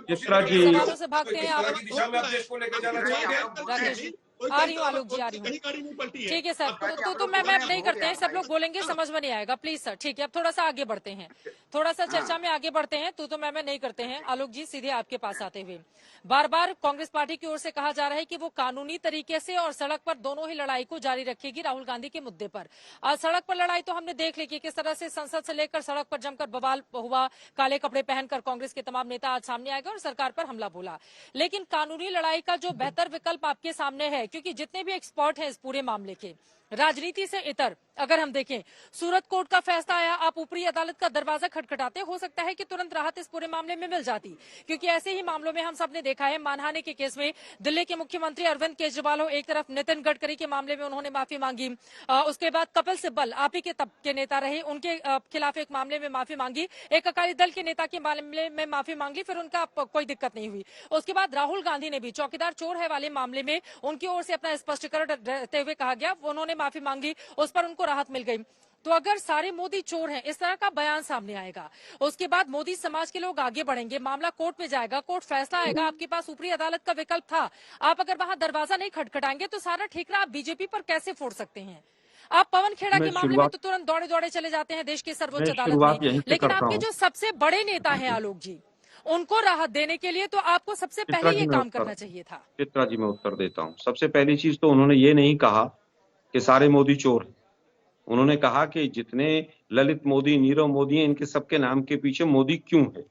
चित्रा जी सवालों से भागते हैं आप। दिशा में आप देश को लेकर जाना चाहेंगे? राकेश जी आ रही हूँ, आलोक जी आ रही हूँ। ठीक है सर, तो मैं नहीं करते हैं, सब लोग बोलेंगे समझ में नहीं आएगा, प्लीज सर। ठीक है, अब थोड़ा सा आगे बढ़ते हैं, थोड़ा सा चर्चा में आगे बढ़ते हैं। तो मैं नहीं करते हैं। आलोक जी सीधे आपके पास आते हुए, बार बार कांग्रेस पार्टी की ओर से कहा जा रहा है कि वो कानूनी तरीके से और सड़क पर दोनों ही लड़ाई को जारी रखेगी राहुल गांधी के मुद्दे पर। आज सड़क पर लड़ाई तो हमने देख ली कि किस तरह से संसद से लेकर सड़क पर जमकर बवाल हुआ, काले कपड़े पहनकर कांग्रेस के तमाम नेता आज सामने आए और सरकार पर हमला बोला। लेकिन कानूनी लड़ाई का जो बेहतर विकल्प आपके सामने है, क्योंकि जितने भी एक्सपर्ट हैं इस पूरे मामले के, राजनीति से इतर अगर हम देखें, सूरत कोर्ट का फैसला आया, आप ऊपरी अदालत का दरवाजा खटखटाते, हो सकता है कि तुरंत राहत इस पूरे मामले में मिल जाती, क्योंकि ऐसे ही मामलों में हम सबने देखा है। मानहानि के केस में दिल्ली के मुख्यमंत्री अरविंद केजरीवाल हो, एक तरफ नितिन गडकरी के मामले में उन्होंने माफी मांगी, उसके बाद कपिल सिब्बल आप ही के तब के नेता रहे, उनके खिलाफ एक मामले में माफी मांगी, एक अकाली दल के नेता के मामले में माफी मांगी, फिर उनका कोई दिक्कत नहीं हुई। उसके बाद राहुल गांधी ने भी चौकीदार चोर है वाले मामले में उनकी ओर से अपना स्पष्टीकरण देते हुए कहा गया, उन्होंने माफी मांगी, उस पर उनको राहत मिल गई। तो अगर सारे मोदी चोर हैं, इस तरह का बयान सामने आएगा, उसके बाद मोदी समाज के लोग आगे बढ़ेंगे, मामला कोर्ट में जाएगा, कोर्ट फैसला आएगा, आपके पास ऊपरी अदालत का विकल्प था, आप अगर वहां दरवाजा नहीं खटखटाएंगे तो सारा ठेकरा आप बीजेपी पर कैसे फोड़ सकते हैं? आप पवन खेड़ा के मामले में तो तुरंत दौड़े दौड़े चले जाते हैं देश के सर्वोच्च अदालत में, लेकिन आपके जो सबसे बड़े नेता हैं आलोक जी, उनको राहत देने के लिए तो आपको सबसे पहले ये काम करना चाहिए था। चित्रा जी मैं उत्तर देता हूँ। सबसे पहली चीज तो उन्होंने ये नहीं कहा कि सारे मोदी चोर हैं। उन्होंने कहा कि जितने ललित मोदी, नीरव मोदी हैं, इनके सबके नाम के पीछे मोदी क्यों है।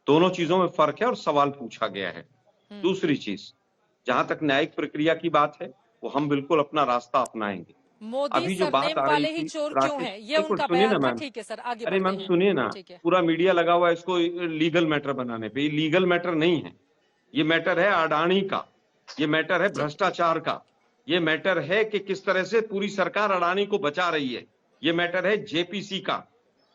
दोनों चीजों में फर्क है और सवाल पूछा गया है। दूसरी चीज, जहां तक न्यायिक प्रक्रिया की बात है, वो हम बिल्कुल अपना रास्ता अपनाएंगे। मोदी अभी जो बात आ वाले रही ही थी, चोर क्यों है, ये उनका सुनिए ना बयान था। मैम, ठीक है सर, आगे अरे मैम बढ़ते हैं। सुनिए ना, ठीक है। पूरा मीडिया लगा हुआ है इसको लीगल मैटर बनाने पे। ये लीगल मैटर नहीं है, ये मैटर है अडानी का, ये मैटर है भ्रष्टाचार का, ये मैटर है कि किस तरह से पूरी सरकार अडानी को बचा रही है, ये मैटर है जेपीसी का।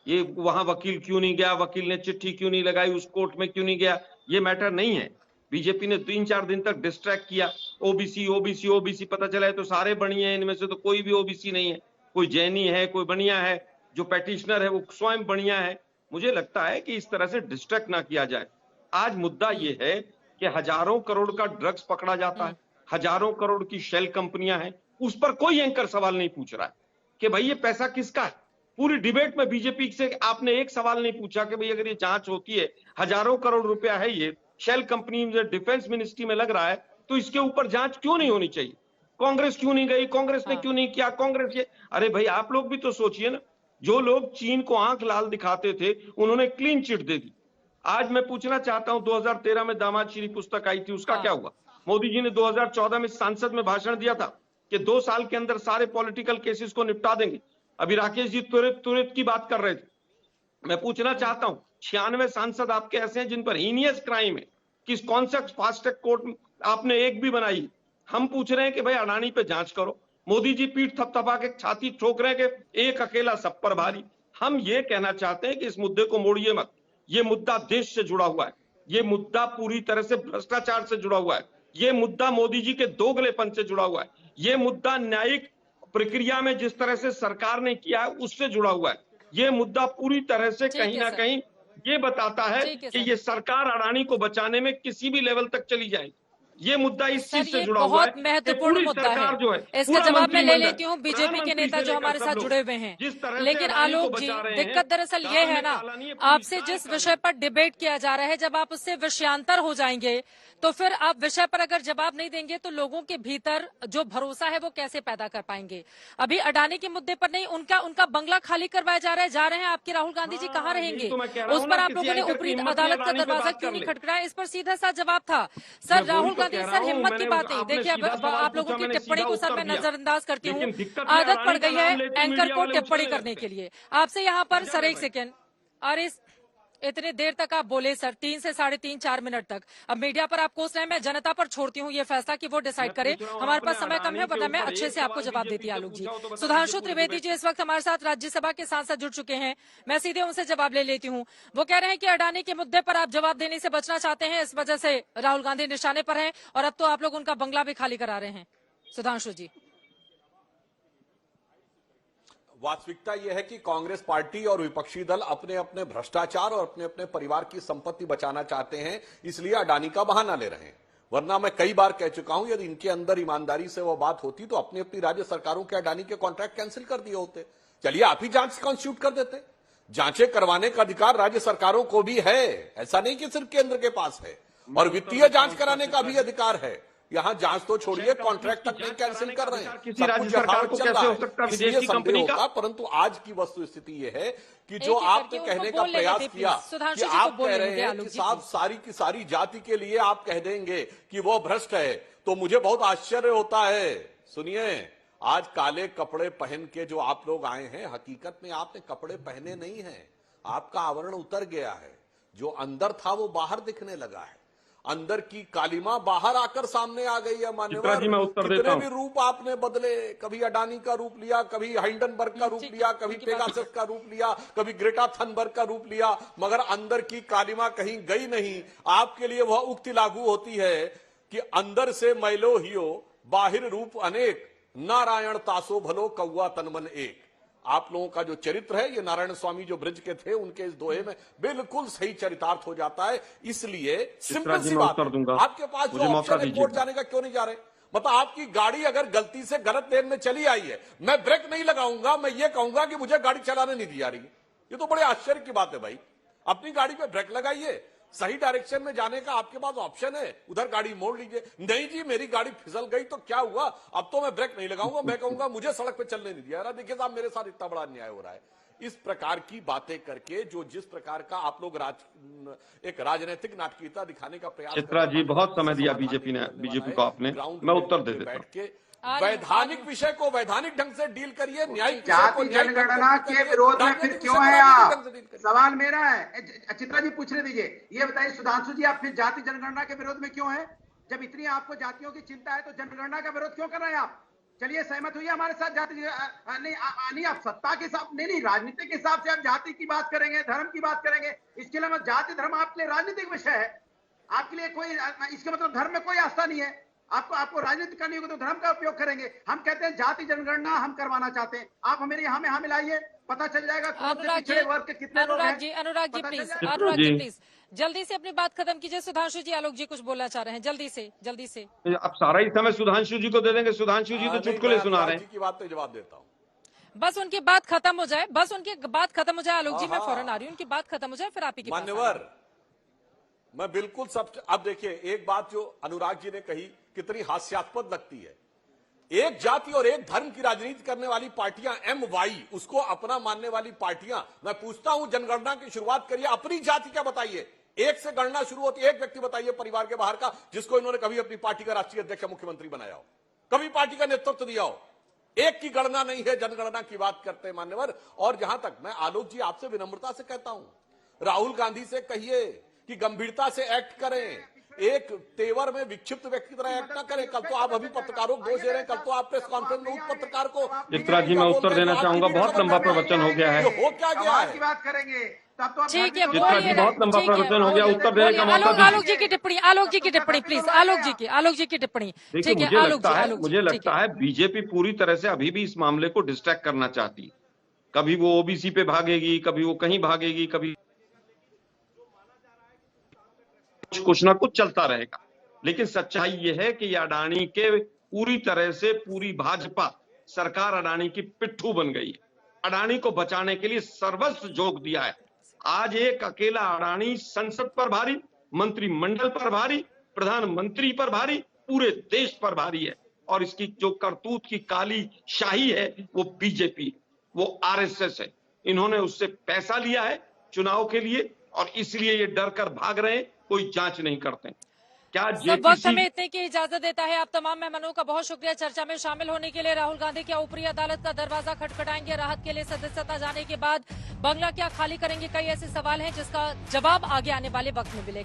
ये वहां वकील क्यों नहीं गया, वकील ने चिट्ठी क्यों नहीं लगाई, उस कोर्ट में क्यों नहीं गया, ये मैटर नहीं है। बीजेपी ने 3-4 दिन तक डिस्ट्रैक्ट किया, ओबीसी ओबीसी ओबीसी, पता चला है तो सारे बढ़िया हैं, इनमें से तो कोई भी ओबीसी नहीं है, कोई जैनी है, कोई बढ़िया है, जो पेटिशनर है वो स्वयं बढ़िया है। मुझे लगता है कि इस तरह से डिस्ट्रैक्ट ना किया जाए। आज मुद्दा ये है कि हजारों करोड़ का ड्रग्स पकड़ा जाता है, हजारों करोड़ की शेल कंपनियां हैं, उस पर कोई एंकर सवाल नहीं पूछ रहा है कि भाई ये पैसा किसका है। पूरी डिबेट में बीजेपी से आपने एक सवाल नहीं पूछा कि भाई अगर ये जांच होती है, हजारों करोड़ रुपया है ये शेल कंपनी डिफेंस मिनिस्ट्री में लग रहा है, तो इसके ऊपर जांच क्यों नहीं होनी चाहिए? कांग्रेस क्यों नहीं गई, कांग्रेस ने क्यों नहीं किया, कांग्रेस ये, अरे भाई आप लोग भी तो सोचिए ना, जो लोग चीन को आंख लाल दिखाते थे उन्होंने क्लीन चिट दे दी। आज मैं पूछना चाहता हूं, 2013 में दामाद श्री पुस्तक आई थी, उसका क्या हुआ? मोदी जी ने 2014 में संसद में भाषण दिया था कि 2 साल के अंदर सारे पॉलिटिकल केसेस को निपटा देंगे। अभी राकेश जी त्वरित की बात कर रहे थे। मैं पूछना चाहता हूं, 96 सांसद आपके ऐसे हैं जिन पर हीनियस क्राइम है, किस कौन सा फास्ट ट्रैक कोर्ट आपने एक भी बनाई? हम पूछ रहे हैं कि भाई अडानी पे जांच करो। मोदी जी पीठ थपथपा के छाती ठोक रहे हैं कि एक अकेला सब पर भारी। हम ये कहना चाहते हैं कि इस मुद्दे को मोड़िए मत। ये मुद्दा देश से जुड़ा हुआ है, ये मुद्दा पूरी तरह से भ्रष्टाचार से जुड़ा हुआ है, ये मुद्दा मोदी जी के दोगलेपन से जुड़ा हुआ है, ये मुद्दा न्यायिक प्रक्रिया में जिस तरह से सरकार ने किया है उससे जुड़ा हुआ है। ये मुद्दा पूरी तरह से कहीं ना कहीं ये बताता है कि ये सरकार अडानी को बचाने में किसी भी लेवल तक चली जाएगी। ये मुद्दा इस सर, चीज से ये जुड़ा हुआ बहुत है कि महत्वपूर्ण पूरी मुद्दा सरकार जो है, इसका पूरा जवाब मैं ले मंत्रिमंडल, लेती हूँ बीजेपी के प्रधानमंत्री नेता से जो हमारे लेकर साथ सब जुड़े लोग हुए हैं। जिस तरह से लेकिन अडानी को आलोक जी, बचा रहे हैं, दिक्कत दरअसल ये दाल है में ना, काला नहीं है, पूरी आपसे दाल जिस काली। विषय पर डिबेट किया जा रहा है, जब आप उससे विषयांतर हो जाएंगे तो फिर आप विषय पर अगर जवाब नहीं देंगे तो लोगों के भीतर जो भरोसा है वो कैसे पैदा कर पाएंगे। अभी अडानी के मुद्दे पर नहीं, उनका बंगला खाली करवाया जा रहा है आपके राहुल गांधी जी कहाँ रहेंगे, तो मैं कह रहा उस हूं पर ना, आप किसी लोगों ने एंकर की ऊपरी हिम्मत अदालत नहीं का अडानी पे दरवाजा बात क्यों कर नहीं ले। खटखटाया, इस पर सीधा सा जवाब था। मैं सर वही राहुल तो गांधी कह रहा सर हूं, हिम्मत की मैंने बातें आपने देखिए, सीधा सवाल आप लोगों पूछा, की मैंने टिप्पणी को सीधा सर मैं उत्तर दिया। नजरअंदाज करती हूँ। लेकिन दिक्कत ये आदत पड़ अडानी का गई है नाम लेते ही एंकर मीडिया को वाले टिप्पणी उछलने करने लगते के हैं। लिए। आपसे यहाँ पर मजा सर ले एक भाई। सेकेंड, और इस इतने देर तक आप बोले सर, 3 से 3.5 4 मिनट तक। अब मीडिया पर आप कोस रहे हैं, मैं जनता पर छोड़ती हूँ ये फैसला कि वो डिसाइड मैं करे। पूछ रहा हूं, हमारे पास आपने समय कम है, अडानी के वरना मैं ऊपर अच्छे एक से आपको सवाल जवाब बीजेपी देती से आलोक जी। पूछा हो तो बता सुधांशु दीजिए पूरे त्रिवेदी जी डिबेट इस वक्त हमारे साथ राज्यसभा के सांसद जुड़ चुके हैं, मैं सीधे उनसे जवाब ले लेती हूँ। वो कह रहे हैं कि अडानी के मुद्दे पर आप जवाब देने से बचना चाहते हैं, इस वजह से राहुल गांधी निशाने पर हैं और अब तो आप लोग उनका बंगला भी खाली करा रहे हैं। सुधांशु जी, वास्तविकता यह है कि कांग्रेस पार्टी और विपक्षी दल अपने अपने भ्रष्टाचार और अपने अपने परिवार की संपत्ति बचाना चाहते हैं, इसलिए अडानी का बहाना ले रहे हैं। वरना मैं कई बार कह चुका हूं, यदि इनके अंदर ईमानदारी से वो बात होती तो अपनी अपनी राज्य सरकारों के अडानी के कॉन्ट्रैक्ट कैंसिल कर दिए होते। चलिए आप ही जांच कॉन्स्टिट्यूट कर देते। जांचें करवाने का अधिकार राज्य सरकारों को भी है, ऐसा नहीं कि सिर्फ केंद्र के पास है, और वित्तीय जांच कराने का भी अधिकार है। यहाँ जांच तो छोड़िए, कॉन्ट्रैक्ट तक नहीं कैंसिल कर रहे हैं। किसी राज्य सरकार को कैसे हो सकता है विदेश की कंपनी का? परंतु आज की वस्तु स्थिति यह है कि जो एक-एक आपने करके कहने उनको का बोलने प्रयास दें, किया प्लीज। सुधांशु कि जी को आप बोलने कह रहे दें, हैं आलोक कि जी, साहब प्लीज। सारी की सारी जाति के लिए आप कह देंगे कि वो भ्रष्ट है, तो मुझे बहुत आश्चर्य होता है। सुनिए, आज काले कपड़े पहन के जो आप लोग आए हैं, हकीकत में आपने कपड़े पहने नहीं है, आपका आवरण उतर गया है। जो अंदर था वो बाहर दिखने लगा है, अंदर की कालिमा बाहर आकर सामने आ गई है। चित्रा जी, मैं उत्तर देता कितने हूं। भी रूप आपने बदले, कभी अडानी का रूप लिया, कभी हाइंडनबर्ग का रूप ठीक, लिया, कभी उनकी बात पेगासस का रूप लिया, कभी ग्रेटा थनबर्ग का रूप लिया, मगर अंदर की कालिमा कहीं गई नहीं। आपके लिए वह उक्ति लागू होती है कि अंदर से मैलो हियो बाहिर रूप अनेक, नारायण तासो भलो कौआ तनमन एक। आप लोगों का जो चरित्र है, ये नारायण स्वामी जो ब्रज के थे, उनके इस दोहे में बिल्कुल सही चरितार्थ हो जाता है। इसलिए सिंपल जी, सी मैं बात उत्तर दूंगा। है, आपके पास जो मुझे मौका ऑप्शन है, दीजिए। कोर्ट जाने का क्यों नहीं जा रहे? मतलब आपकी गाड़ी अगर गलती से गलत लेन में चली आई है, मैं ब्रेक नहीं लगाऊंगा, मैं ये कहूंगा कि मुझे गाड़ी चलाने नहीं दी जा रही है। ये तो बड़े आश्चर्य की बात है भाई। अपनी गाड़ी पे ब्रेक लगाइए, सही डायरेक्शन में जाने का आपके पास ऑप्शन है, उधर गाड़ी मोड़ लीजिए। नहीं जी, मेरी गाड़ी फिसल गई तो क्या हुआ, अब तो मैं ब्रेक नहीं लगाऊंगा, मैं कहूंगा मुझे सड़क पे चलने नहीं दिया रहा। देखिए साहब, मेरे साथ इतना बड़ा अन्याय हो रहा है। इस प्रकार की बातें करके जो जिस प्रकार का आप लोग एक राजनीतिक नाटकीयता दिखाने का प्रयास चित्रा जी, बहुत समय दिया बीजेपी को आपने, मैं उत्तर दे देता हूं। वैधानिक विषय को वैधानिक ढंग से डील करिए, न्यायिक विषय को जाति न्यायिक ढंग से जनगणना डील के करिए, विरोध में राजनीतिक फिर क्यों विषय को है राजनीतिक आप? ढंग से डील करिए। सवाल मेरा है, चित्रा जी पूछने दीजिए। ये बताइए सुधांशु जी, आप फिर जाति जनगणना के विरोध में क्यों है? जब इतनी आपको जातियों की चिंता है तो जनगणना का विरोध क्यों कर रहे हैं आप? चलिए सहमत हुई हमारे साथ जाति नहीं, आप सत्ता के हिसाब नहीं, राजनीतिक के हिसाब से आप जाति की बात करेंगे, धर्म की बात करेंगे। इसके अलावा जाति धर्म आपके लिए राजनीतिक विषय है, आपके लिए कोई, इसका मतलब धर्म में कोई आस्था नहीं है। आपको राजनीति करनी होगी तो धर्म का उपयोग करेंगे। हम कहते हैं जाति जनगणना हम करवाना चाहते हैं, आप हमें यहाँ मिलाइए, पता चल जाएगा कौन से पिछड़े वर्ग के कितने लोग हैं। अनुराग जी प्लीज, पता चल जाएगा। अनुराग जी प्लीज जल्दी से अपनी बात खत्म कीजिए। सुधांशु जी, आलोक जी कुछ बोलना चाह रहे हैं, जल्दी से। अब सारा ही समय सुधांशु जी को दे देंगे। सुधांशु जी तो चुटकुले सुना रहे हैं। की बात पे जवाब देता हूँ। बस उनकी बात खत्म हो जाए, आलोक जी, मैं फौरन आ रही हूँ, उनकी बात खत्म हो जाए फिर आप ही की बात। मान्यवर, मैं बिल्कुल सब, अब देखिए एक बात जो अनुराग जी ने कही कितनी हास्यास्पद लगती है। एक जाति और एक धर्म की राजनीति करने वाली पार्टियां, MY उसको अपना मानने वाली पार्टियां, मैं पूछता हूं जनगणना की शुरुआत करिए, अपनी जाति क्या बताइए, एक से गणना शुरू होती है। एक व्यक्ति बताइए परिवार के बाहर का जिसको इन्होंने कभी अपनी पार्टी का राष्ट्रीय अध्यक्ष मुख्यमंत्री बनाया हो, कभी पार्टी का नेतृत्व दिया हो। एक की गणना नहीं है, जनगणना की बात करते हैं मान्यवर। और जहां तक मैं आलोक जी आपसे विनम्रता से कहता हूं, राहुल गांधी से कहिए कि गंभीरता से एक्ट करें, एक तेवर में विक्षिप्त व्यक्ति की तरह एक्ट ना करें। कल तो आप अभी पत्रकारों को दोष दे रहे हैं, कल तो आप प्रेस कॉन्फ्रेंस में उस पत्रकार को। चित्रा जी, मैं उत्तर देना चाहूंगा, बहुत लंबा प्रवचन हो गया है। हो क्या गया है? की बात करेंगे तब तो ठीक है, चित्रा जी, बहुत लंबा प्रवचन हो गया, उत्तर देने का मौका दीजिए। आलोक जी की टिप्पणी प्लीज, आलोक जी की टिप्पणी। देखिए, ठीक है, मुझे लगता है बीजेपी पूरी तरह से अभी भी इस मामले को डिस्ट्रैक्ट करना चाहती। कभी वो ओबीसी पे भागेगी, कभी वो कहीं भागेगी, कभी कुछ ना कुछ चलता रहेगा। लेकिन सच्चाई ये है कि अडानी के पूरी तरह से पूरी भाजपा सरकार अडानी की पिट्ठू बन गई है। अडानी को बचाने के लिए सर्वस्व झोंक दिया है। आज एक अकेला अडानी संसद पर भारी, मंत्रिमंडल पर भारी, प्रधानमंत्री पर भारी, पूरे देश पर भारी है। और इसकी जो करतूत की काली शाही है वो बीजेपी, वो आरएसएस है। इन्होंने उससे पैसा लिया है चुनाव के लिए और इसलिए ये डर कर भाग रहे हैं, कोई जांच नहीं करते। क्या सब वक्त हमें इतने की इजाजत देता है। आप तमाम मेहमानों का बहुत शुक्रिया चर्चा में शामिल होने के लिए। राहुल गांधी क्या ऊपरी अदालत का दरवाजा खटखटाएंगे राहत के लिए? सदस्यता जाने के बाद बंगला क्या खाली करेंगे? कई ऐसे सवाल हैं जिसका जवाब आगे आने वाले वक्त में मिलेगा।